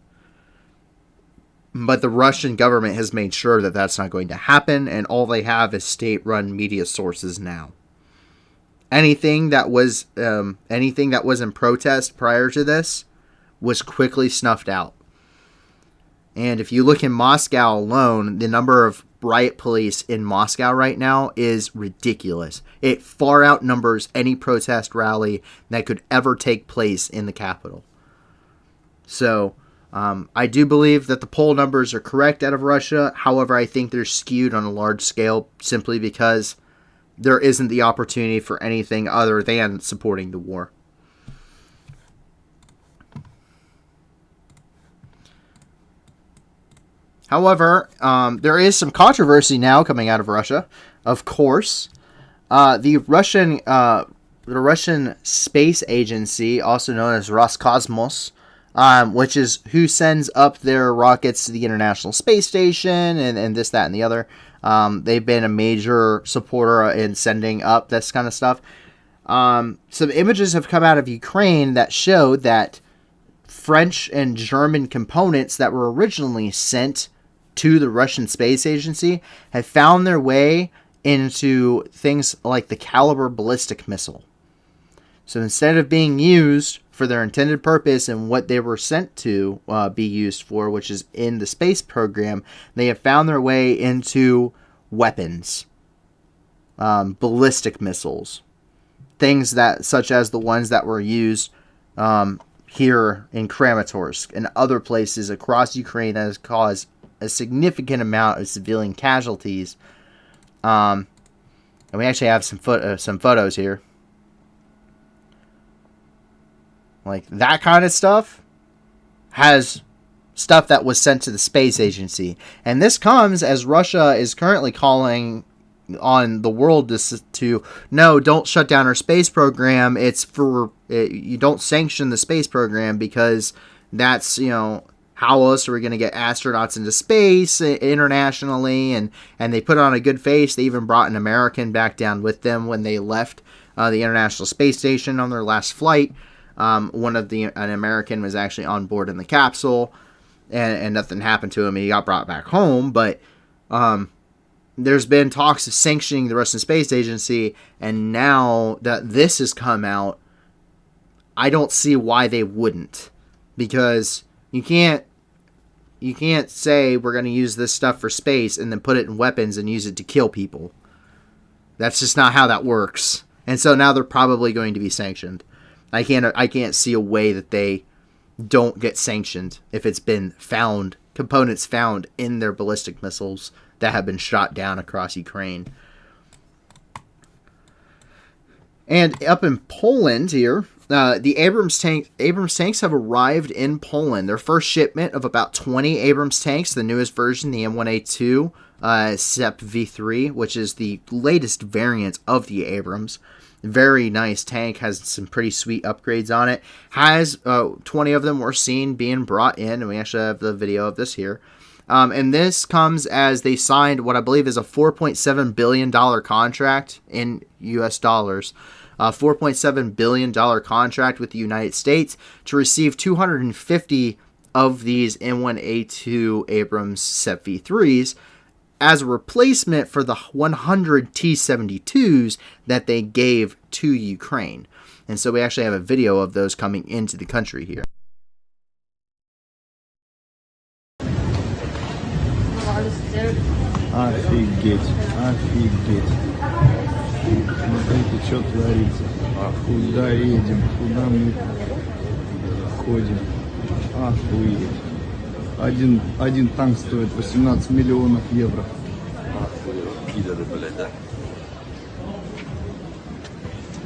But the Russian government has made sure that that's not going to happen, and all they have is state-run media sources now. Anything that was in protest prior to this was quickly snuffed out. And if you look in Moscow alone, the number of riot police in Moscow right now is ridiculous. It far outnumbers any protest rally that could ever take place in the capital. So, I do believe that the poll numbers are correct out of Russia. However, I think they're skewed on a large scale simply because there isn't the opportunity for anything other than supporting the war. However, there is some controversy now coming out of Russia. Of course, the Russian Space Agency, also known as Roscosmos, which is who sends up their rockets to the International Space Station and this, that, and the other. They've been a major supporter in sending up this kind of stuff. Some images have come out of Ukraine that show that French and German components that were originally sent to the Russian Space Agency have found their way into things like the Caliber ballistic missile. So instead of being used for their intended purpose and what they were sent to be used for, which is in the space program, they have found their way into weapons, ballistic missiles, things that, such as the ones that were used here in Kramatorsk and other places across Ukraine that has caused a significant amount of civilian casualties. And we actually have some photos here. Like, that kind of stuff has stuff that was sent to the space agency. And this comes as Russia is currently calling on the world to no, don't shut down our space program. It's for, you don't sanction the space program because that's, how else are we going to get astronauts into space internationally? And they put on a good face. They even brought an American back down with them when they left the International Space Station on their last flight. An American was actually on board in the capsule, and nothing happened to him. He got brought back home, but there's been talks of sanctioning the Russian Space Agency, and now that this has come out, I don't see why they wouldn't, because you can't say we're going to use this stuff for space and then put it in weapons and use it to kill people. That's just not how that works. And so now they're probably going to be sanctioned. I can't see a way that they don't get sanctioned if it's been found, components found in their ballistic missiles that have been shot down across Ukraine. And up in Poland here, the Abrams tanks have arrived in Poland. Their first shipment of about 20 Abrams tanks, the newest version, the M1A2 SEP V3, which is the latest variant of the Abrams. Very nice tank, has some pretty sweet upgrades on it. Has 20 of them were seen being brought in, and we actually have the video of this here. And this comes as they signed what I believe is a $4.7 billion contract in US dollars. $4.7 billion contract with the United States to receive 250 of these M1A2 Abrams SEP V3s as a replacement for the 100 T-72s that they gave to Ukraine. And so we actually have a video of those coming into the country here. Офигеть, офигеть. Смотрите, что творится. Куда едем, куда мы ходим. Охуеть. Один танк стоит 18 миллионов евро. Пидоры, блядь, да?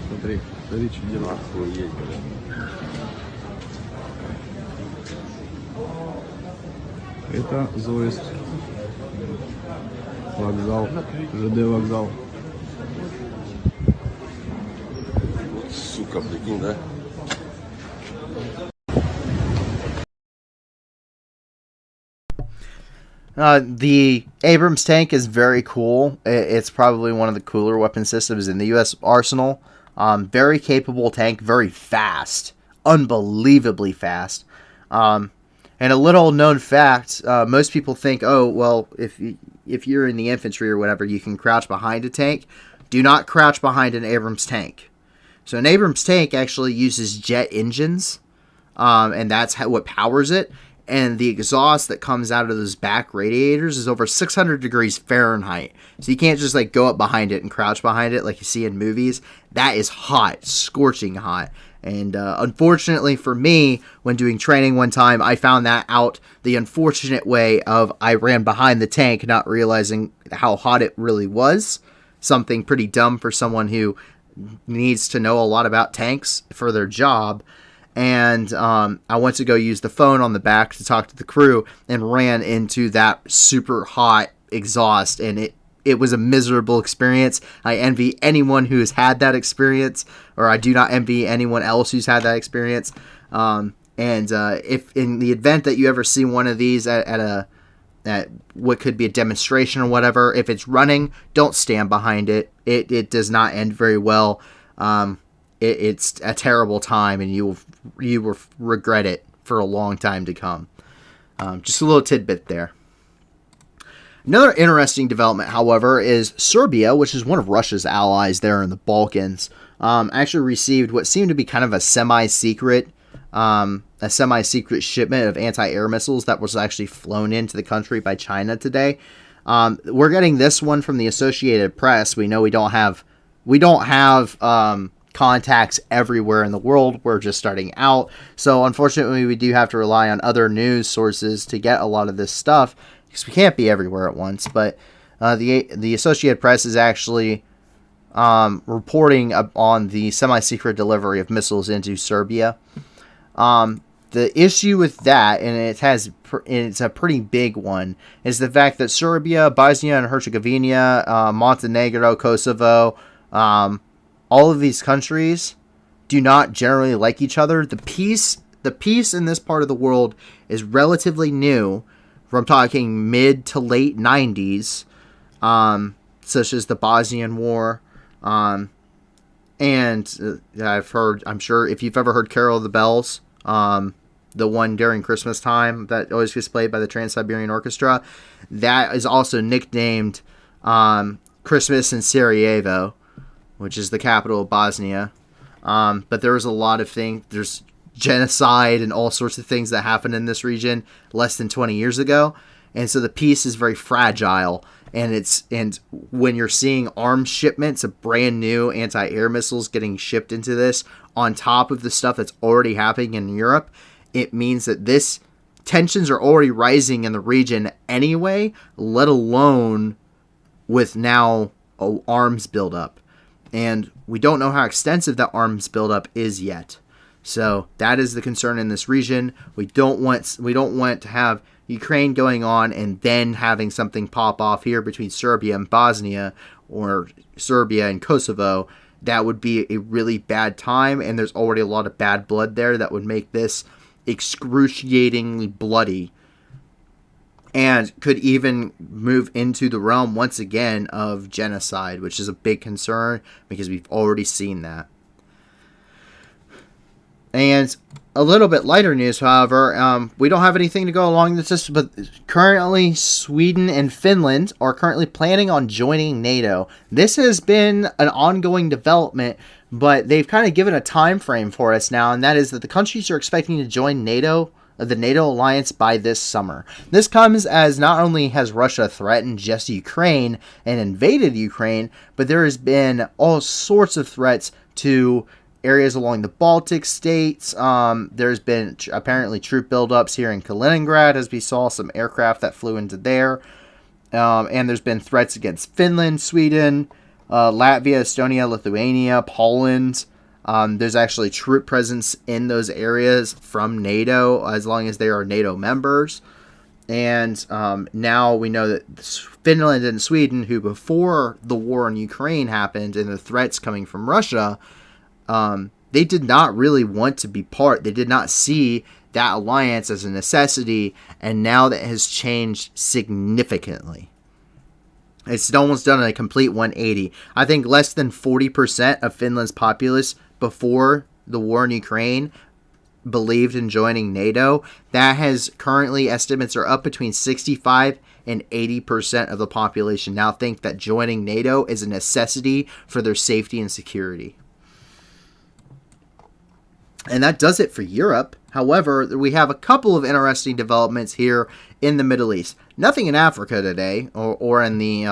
Смотри, что делают. Охуеть, блядь. Это Зоист. Вокзал, ЖД вокзал. Сука, прикинь, да? The Abrams tank is very cool. It's probably one of the cooler weapon systems in the U.S. arsenal. Very capable tank, very fast, unbelievably fast. And a little known fact: most people think, oh, well, if you're in the infantry or whatever, you can crouch behind a tank. Do not crouch behind an Abrams tank. So an Abrams tank actually uses jet engines, and that's what powers it. And the exhaust that comes out of those back radiators is over 600 degrees Fahrenheit. So you can't just like go up behind it and crouch behind it like you see in movies. That is hot, scorching hot. And unfortunately for me, when doing training one time, I found that out the unfortunate way of I ran behind the tank, not realizing how hot it really was. Something pretty dumb for someone who needs to know a lot about tanks for their job. And I went to go use the phone on the back to talk to the crew and ran into that super hot exhaust. And it was a miserable experience. I envy anyone who has had that experience, or I do not envy anyone else who's had that experience. If in the event that you ever see one of these at what could be a demonstration or whatever, if it's running, don't stand behind it. It does not end very well. It's a terrible time, and you will regret it for a long time to come. Just a little tidbit there. Another interesting development, however, is Serbia, which is one of Russia's allies there in the Balkans, actually received what seemed to be kind of a semi-secret shipment of anti-air missiles that was actually flown into the country by China today. We're getting this one from the Associated Press. We know we don't have contacts everywhere in the world. We're just starting out. So unfortunately, we do have to rely on other news sources to get a lot of this stuff because we can't be everywhere at once. But the Associated Press is actually reporting on the semi-secret delivery of missiles into Serbia. The issue with that, and it's a pretty big one, is the fact that Serbia, Bosnia and Herzegovina, Montenegro, Kosovo, all of these countries do not generally like each other. The peace in this part of the world is relatively new. From talking mid to late 90s, such as the Bosnian War, and I'm sure if you've ever heard Carol of the Bells, the one during Christmas time that always gets played by the Trans-Siberian Orchestra, that is also nicknamed Christmas in Sarajevo, which is the capital of Bosnia. But there was a lot of things. There's genocide and all sorts of things that happened in this region less than 20 years ago. And so the peace is very fragile. And when you're seeing arms shipments of brand new anti-air missiles getting shipped into this on top of the stuff that's already happening in Europe, it means that this tensions are already rising in the region anyway, let alone with now arms buildup. And we don't know how extensive that arms buildup is yet. So that is the concern in this region. We don't want to have Ukraine going on and then having something pop off here between Serbia and Bosnia, or Serbia and Kosovo. That would be a really bad time, and there's already a lot of bad blood there that would make this excruciatingly bloody, and could even move into the realm once again of genocide, which is a big concern because we've already seen that. And a little bit lighter news, however, we don't have anything to go along with this, but currently Sweden and Finland are currently planning on joining NATO. This has been an ongoing development, but they've kind of given a time frame for us now, and that is that the countries are expecting to join NATO, the NATO alliance, by this summer. This comes as not only has Russia threatened just Ukraine and invaded Ukraine, but there has been all sorts of threats to areas along the Baltic states. There's been apparently troop buildups here in Kaliningrad, as we saw some aircraft that flew into there. And there's been threats against Finland, Sweden, Latvia, Estonia, Lithuania, Poland. There's actually troop presence in those areas from NATO, as long as they are NATO members. And now we know that Finland and Sweden, who before the war in Ukraine happened and the threats coming from Russia, they did not really want to be part. They did not see that alliance as a necessity, and now that has changed significantly. It's almost done a complete 180. I think less than 40% of Finland's populace before the war in Ukraine believed in joining NATO. That has currently, estimates are up between 65 and 80% of the population now think that joining NATO is a necessity for their safety and security. And that does it for Europe. However, we have a couple of interesting developments here in the Middle East. Nothing in Africa today, or in the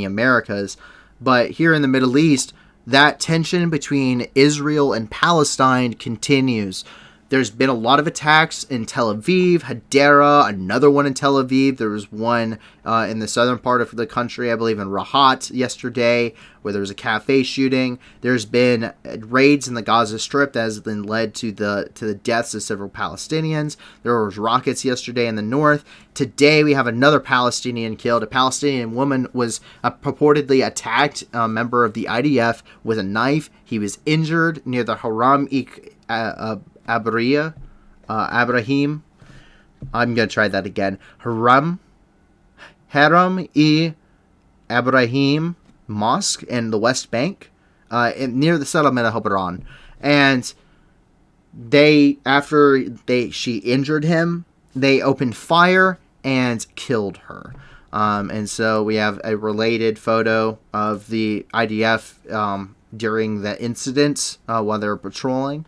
Americas, but here in the Middle East, that tension between Israel and Palestine continues. There's been a lot of attacks in Tel Aviv, Hadera, another one in Tel Aviv. There was one in the southern part of the country, I believe in Rahat yesterday, where there was a cafe shooting. There's been raids in the Gaza Strip that has been led to the deaths of several Palestinians. There was rockets yesterday in the north. Today we have another Palestinian killed. A Palestinian woman was purportedly attacked, a member of the IDF, with a knife. He was injured near the Abrahim. I'm going to try that again. Haram-e Abrahim Mosque in the West Bank, near the settlement of Hebron. And she injured him, they opened fire and killed her. And so we have a related photo of the IDF during the incident while they were patrolling.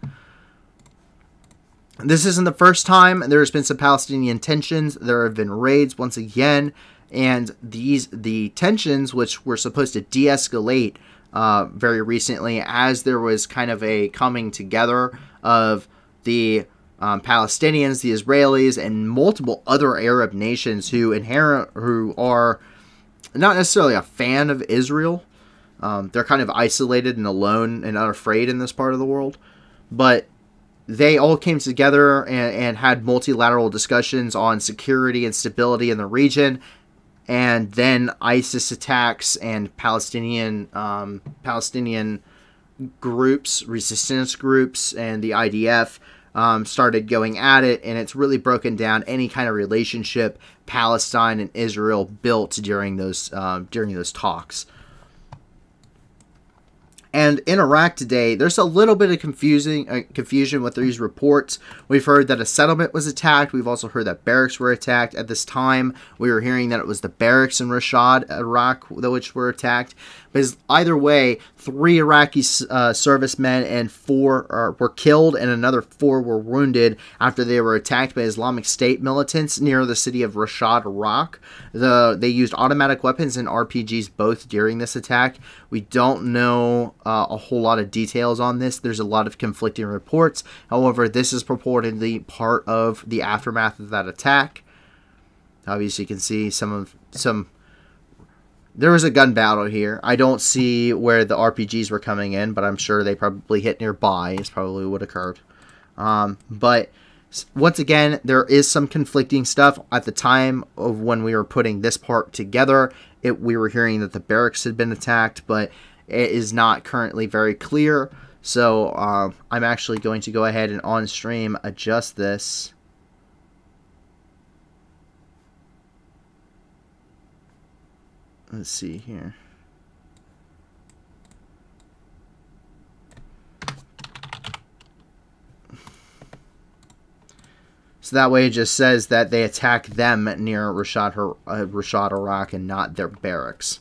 This isn't the first time there's been some Palestinian tensions. There have been raids once again, and the tensions, which were supposed to de-escalate very recently, as there was kind of a coming together of the Palestinians, the Israelis, and multiple other Arab nations who are not necessarily a fan of Israel. They're kind of isolated and alone and unafraid in this part of the world, but they all came together and had multilateral discussions on security and stability in the region. And then ISIS attacks and Palestinian groups, resistance groups, and the IDF started going at it. And it's really broken down any kind of relationship Palestine and Israel built during those talks. And in Iraq today, there's a little bit of confusion with these reports. We've heard that a settlement was attacked. We've also heard that barracks were attacked. At this time, we were hearing that it was the barracks in Rashad, Iraq, which were attacked. But either way, 3 Iraqi servicemen and 4 were killed, and another 4 were wounded after they were attacked by Islamic State militants near the city of Rashad, Iraq. They used automatic weapons and RPGs both during this attack. We don't know a whole lot of details on this. There's a lot of conflicting reports. However, this is purportedly part of the aftermath of that attack. Obviously, you can see some. There was a gun battle here. I don't see where the RPGs were coming in, but I'm sure they probably hit nearby is probably what occurred. But once again, there is some conflicting stuff. At the time of when we were putting this part together, we were hearing that the barracks had been attacked, but it is not currently very clear. So I'm actually going to go ahead and on stream adjust this. Let's see here. So that way it just says that they attacked them near Rashad, Iraq, and not their barracks.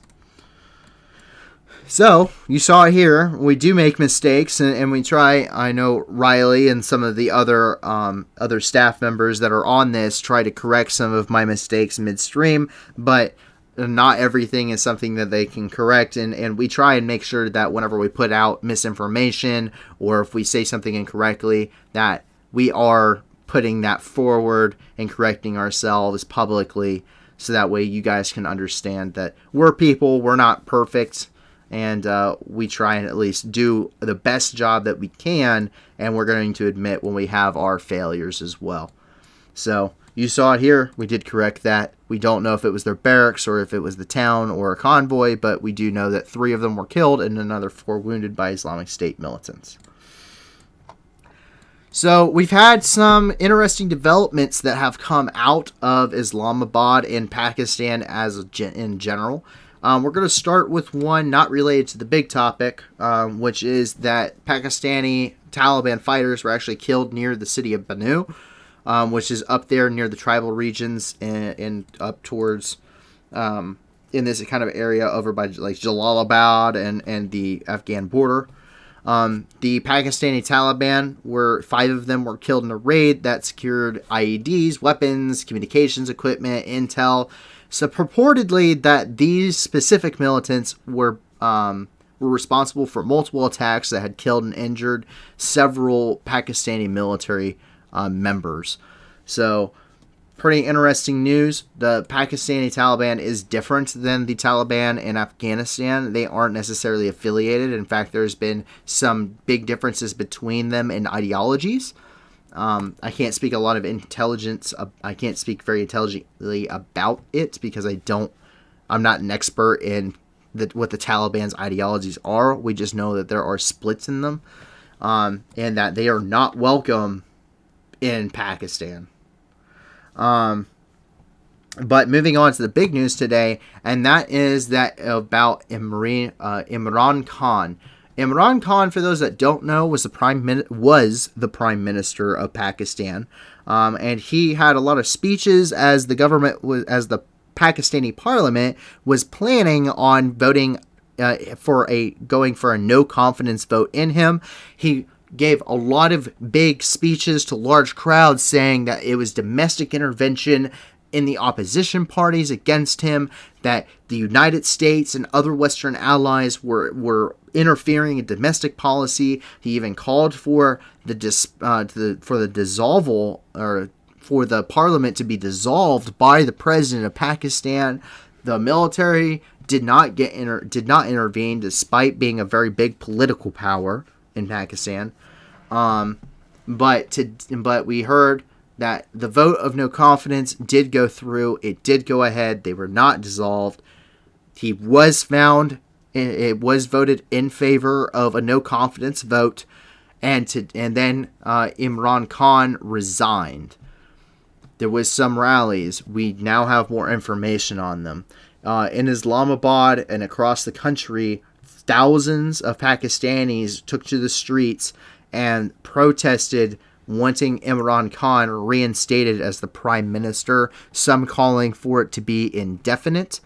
So, you saw it here. We do make mistakes, and we try. I know Riley and some of the other staff members that are on this try to correct some of my mistakes midstream, but not everything is something that they can correct, and we try and make sure that whenever we put out misinformation or if we say something incorrectly, that we are putting that forward and correcting ourselves publicly, so that way you guys can understand that we're people, we're not perfect, and we try and at least do the best job that we can, and we're going to admit when we have our failures as well. So you saw it here. We did correct that. We don't know if it was their barracks or if it was the town or a convoy, but we do know that 3 of them were killed and another 4 wounded by Islamic State militants. So we've had some interesting developments that have come out of Islamabad and Pakistan in general. We're going to start with one not related to the big topic, which is that Pakistani Taliban fighters were actually killed near the city of Banu, which is up there near the tribal regions and up towards in this kind of area over by like Jalalabad and the Afghan border. The Pakistani Taliban five of them were killed in a raid that secured IEDs, weapons, communications equipment, intel. So purportedly that these specific militants were responsible for multiple attacks that had killed and injured several Pakistani military members. So pretty interesting news. The Pakistani Taliban is different than the Taliban in Afghanistan. They aren't necessarily affiliated. In fact, there's been some big differences between them in ideologies. I can't speak a lot of intelligence. I can't speak very intelligently about it because I'm not an expert in what the Taliban's ideologies are. We just know that there are splits in them, and that they are not welcome in Pakistan. But moving on to the big news today, and that is that about Imran Khan. Imran Khan, for those that don't know, was the prime minister of Pakistan, and he had a lot of speeches as the Pakistani parliament was planning on voting going for a no confidence vote in him. He gave a lot of big speeches to large crowds saying that it was domestic intervention in the opposition parties against him, that the United States and other Western allies were interfering in domestic policy. He even called for the parliament to be dissolved by the president of Pakistan. The military did not intervene, despite being a very big political power in Pakistan. But we heard that the vote of no confidence did go through. It did go ahead. They were not dissolved. It was voted in favor of a no confidence vote, and then Imran Khan resigned. There was some rallies. We now have more information on them. In Islamabad and across the country, thousands of Pakistanis took to the streets and protested, wanting Imran Khan reinstated as the prime minister, some calling for it to be indefinite.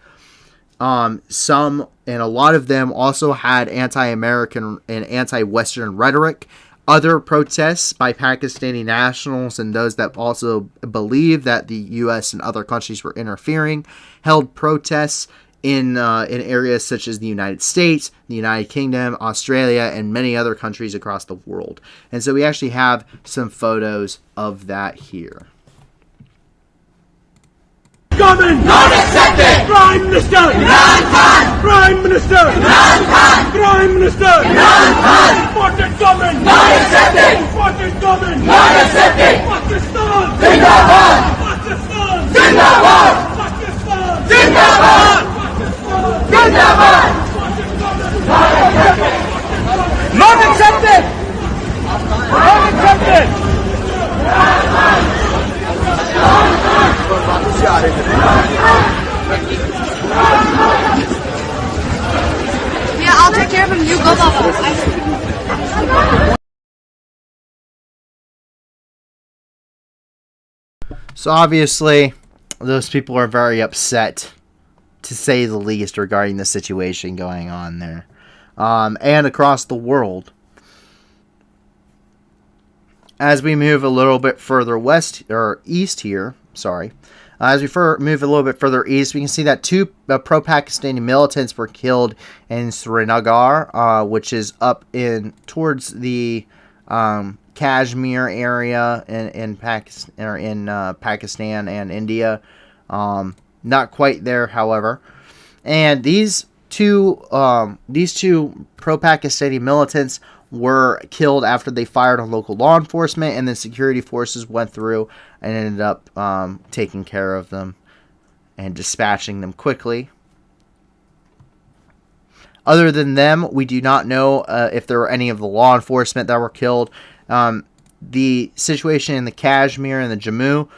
Some, and a lot of them, also had anti-American and anti-Western rhetoric. Other protests by Pakistani nationals and those that also believe that the U.S. and other countries were interfering held protests in areas such as the United States, the United Kingdom, Australia, and many other countries across the world. And so we actually have some photos of that here. Government! Not accepted! Prime Minister! Imran Khan! Prime Minister! Imran Khan! Prime Minister! Imran Khan! What is government? Not accepted! What is government? Not accepted! Pakistan! Zindabad! Pakistan! Zindabad! Pakistan! Zindabad! Pakistan! Zindabad! Not accepted! Not accepted! Yeah, I'll take care of him. You go, Baba. So obviously, those people are very upset, to say the least, regarding the situation going on there, and across the world. As we move a little bit further east here, as we move a little bit further east, we can see that two pro-Pakistani militants were killed in Srinagar, which is up towards the Kashmir area in Pakistan and India. Not quite there, however. And these two pro-Pakistani militants were killed after they fired on local law enforcement, and then security forces went through and ended up taking care of them and dispatching them quickly. Other than them, we do not know if there were any of the law enforcement that were killed. the situation in the Kashmir and the Jammu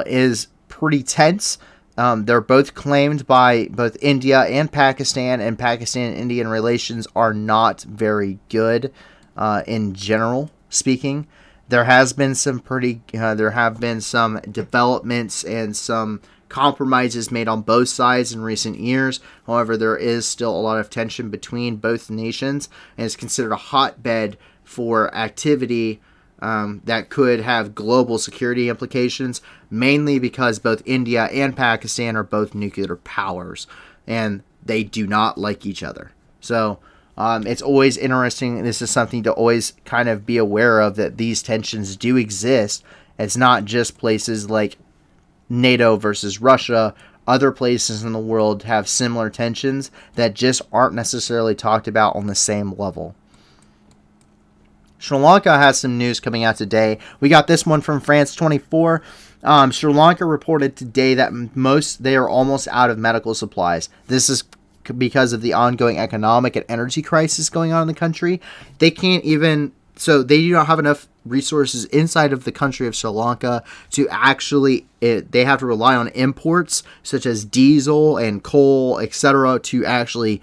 is pretty tense. They're both claimed by both India and Pakistan and Indian relations are not very good in general speaking. There have been some developments and some compromises made on both sides in recent years. However, there is still a lot of tension between both nations, and it's considered a hotbed for activity that could have global security implications, mainly because both India and Pakistan are both nuclear powers, and they do not like each other. So it's always interesting. This is something to always kind of be aware of, that these tensions do exist. It's not just places like NATO versus Russia. Other places in the world have similar tensions that just aren't necessarily talked about on the same level. Sri Lanka has some news coming out today. We got this one from France 24. Sri Lanka reported today that they are almost out of medical supplies. This is because of the ongoing economic and energy crisis going on in the country. They do not have enough resources inside of the country of Sri Lanka to actually, they have to rely on imports such as diesel and coal, etc., to actually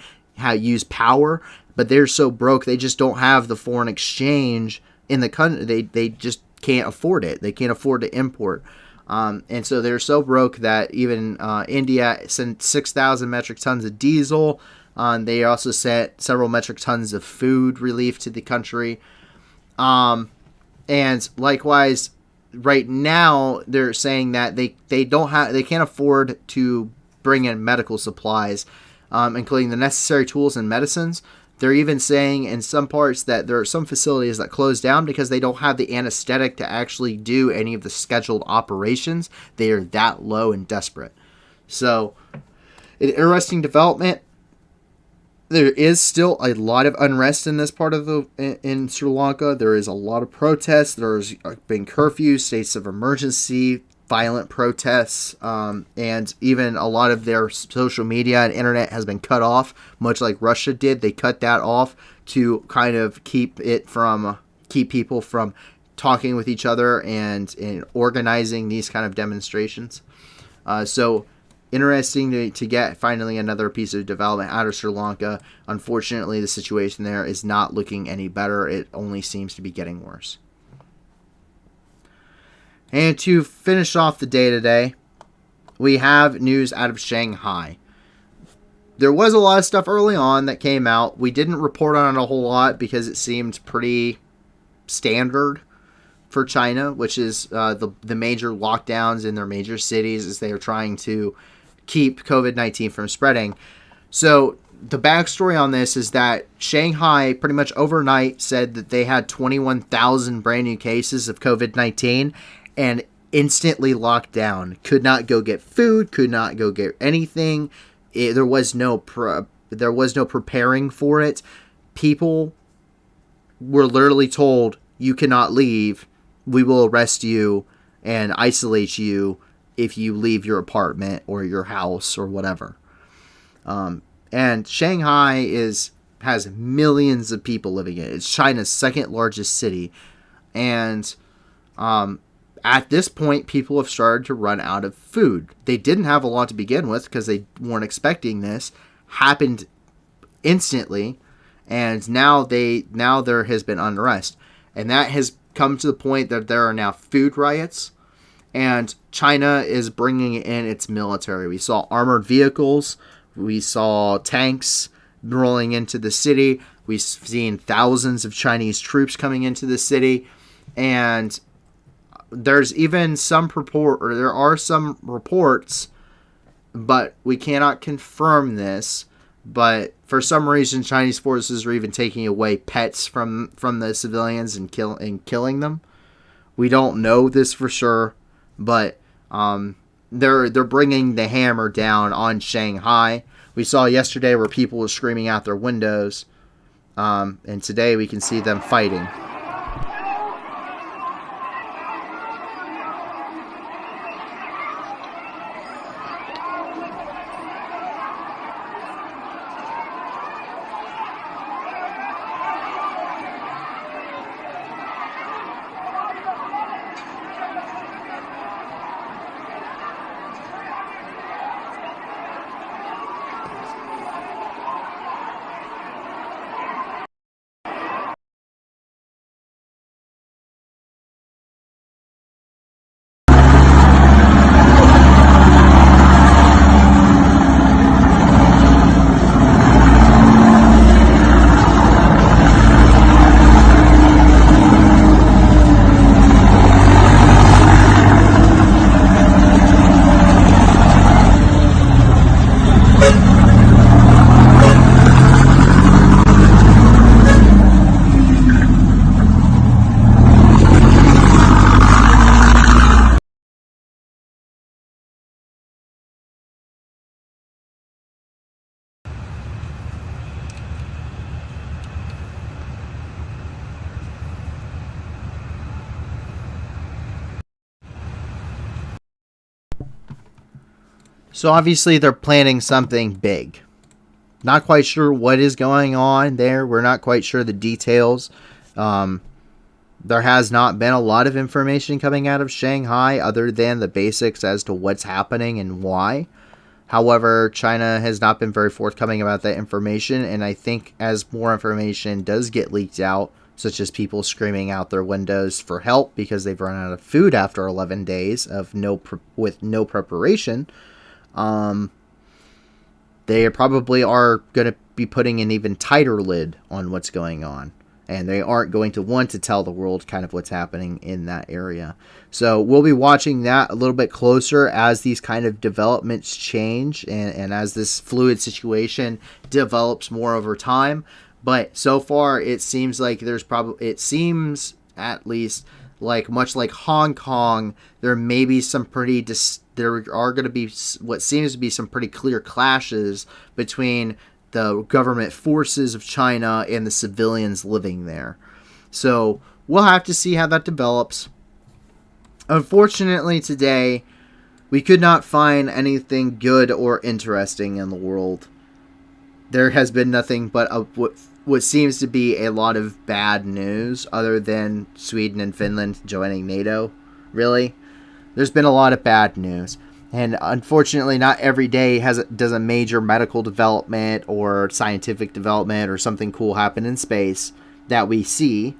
use power. But they're so broke, they just don't have the foreign exchange in the country. They just can't afford it. They can't afford to import. And so they're so broke that even India sent 6,000 metric tons of diesel. They also sent several metric tons of food relief to the country. And likewise, right now they're saying that they can't afford to bring in medical supplies, including the necessary tools and medicines. They're even saying in some parts that there are some facilities that close down because they don't have the anesthetic to actually do any of the scheduled operations. They are that low and desperate. So, an interesting development. There is still a lot of unrest in this part of in Sri Lanka. There is a lot of protests. There's been curfews, states of emergency, violent protests, and even a lot of their social media and internet has been cut off, much like Russia did. They cut that off to kind of keep people from talking with each other and organizing these kind of demonstrations. So interesting to get finally another piece of development out of Sri Lanka. Unfortunately, the situation there is not looking any better. It only seems to be getting worse. And to finish off the day today, we have news out of Shanghai. There was a lot of stuff early on that came out. We didn't report on it a whole lot because it seemed pretty standard for China, which is the major lockdowns in their major cities as they are trying to keep COVID-19 from spreading. So the backstory on this is that Shanghai pretty much overnight said that they had 21,000 brand new cases of COVID-19 and instantly locked down. Could not go get food, could not go get anything. There was no preparing for it. People were literally told, you cannot leave. We will arrest you and isolate you if you leave your apartment or your house or whatever. And Shanghai has millions of people living in it. It's China's second largest city. And at this point, people have started to run out of food. They didn't have a lot to begin with because they weren't expecting this. Happened instantly. And now there has been unrest. And that has come to the point that there are now food riots. And China is bringing in its military. We saw armored vehicles. We saw tanks rolling into the city. We've seen thousands of Chinese troops coming into the city. And there's even there are some reports, but we cannot confirm this. But for some reason, Chinese forces are even taking away pets from the civilians and killing them. We don't know this for sure, but they're bringing the hammer down on Shanghai. We saw yesterday where people were screaming out their windows, and today we can see them fighting. So obviously they're planning something big. Not quite sure what is going on there. We're not quite sure the details. There has not been a lot of information coming out of Shanghai other than the basics as to what's happening and why. However, China has not been very forthcoming about that information, and I think as more information does get leaked out, such as people screaming out their windows for help because they've run out of food after 11 days of with no preparation, they probably are going to be putting an even tighter lid on what's going on. And they aren't going to want to tell the world kind of what's happening in that area. So we'll be watching that a little bit closer as these kind of developments change and as this fluid situation develops more over time. But so far, it seems like it seems at least like much like Hong Kong, there may be some there are going to be what seems to be some pretty clear clashes between the government forces of China and the civilians living there. So we'll have to see how that develops. Unfortunately, today, we could not find anything good or interesting in the world. There has been nothing but what seems to be a lot of bad news other than Sweden and Finland joining NATO. Really? There's been a lot of bad news. And unfortunately, not every day does a major medical development or scientific development or something cool happen in space that we see.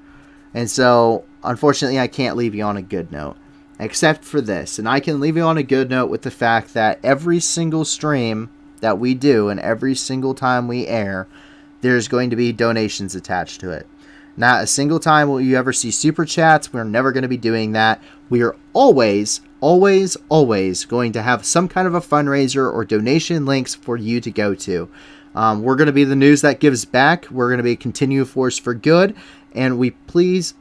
And so, unfortunately, I can't leave you on a good note. Except for this. And I can leave you on a good note with the fact that every single stream that we do and every single time we air, there's going to be donations attached to it. Not a single time will you ever see super chats. We're never going to be doing that. We are always going to have some kind of a fundraiser or donation links for you to go to. We're going to be the news that gives back. We're going to be a continued force for good. And we please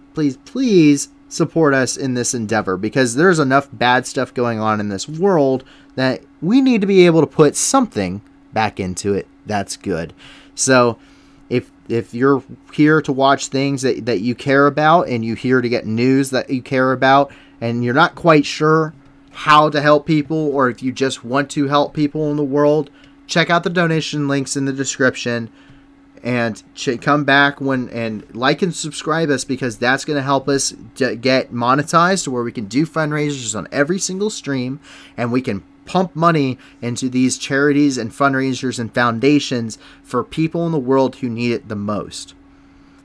support us in this endeavor because there's enough bad stuff going on in this world that we need to be able to put something back into it that's good. So if you're here to watch things that you care about and you're here to get news that you care about and you're not quite sure how to help people or if you just want to help people in the world, check out the donation links in the description and come back and like and subscribe us because that's going to help us get monetized to where we can do fundraisers on every single stream and we can pump money into these charities and fundraisers and foundations for people in the world who need it the most.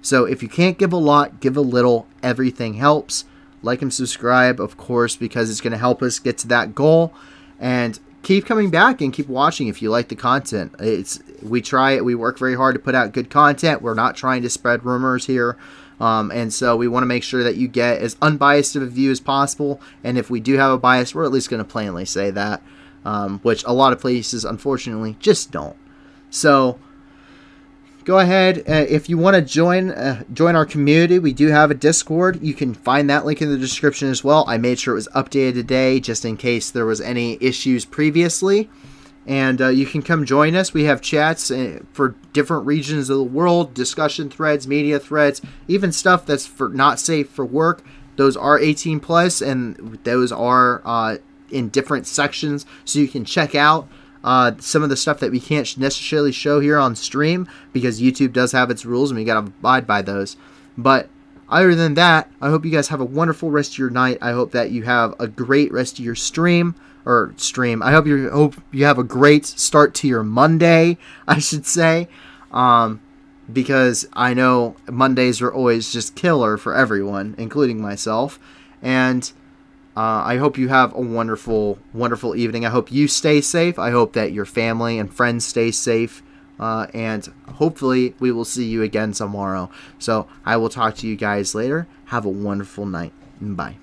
So if you can't give a lot, give a little. Everything helps. Like and subscribe, of course, because it's going to help us get to that goal. And keep coming back and keep watching if you like the content. We work very hard to put out good content. We're not trying to spread rumors here. And so we want to make sure that you get as unbiased of a view as possible. And if we do have a bias, we're at least going to plainly say that, which a lot of places, unfortunately, just don't. So go ahead. If you want to join our community, we do have a Discord. You can find that link in the description as well. I made sure it was updated today just in case there was any issues previously. And you can come join us. We have chats for different regions of the world, discussion threads, media threads, even stuff that's for not safe for work. Those are 18 plus, and those are in different sections. So you can check out some of the stuff that we can't necessarily show here on stream because YouTube does have its rules, and we got to abide by those. But other than that, I hope you guys have a wonderful rest of your night. I hope that you have a great rest of your stream. I hope you have a great start to your Monday, I should say, because I know Mondays are always just killer for everyone, including myself, and I hope you have a wonderful, wonderful evening. I hope you stay safe. I hope that your family and friends stay safe, and hopefully we will see you again tomorrow. So I will talk to you guys later. Have a wonderful night. Bye.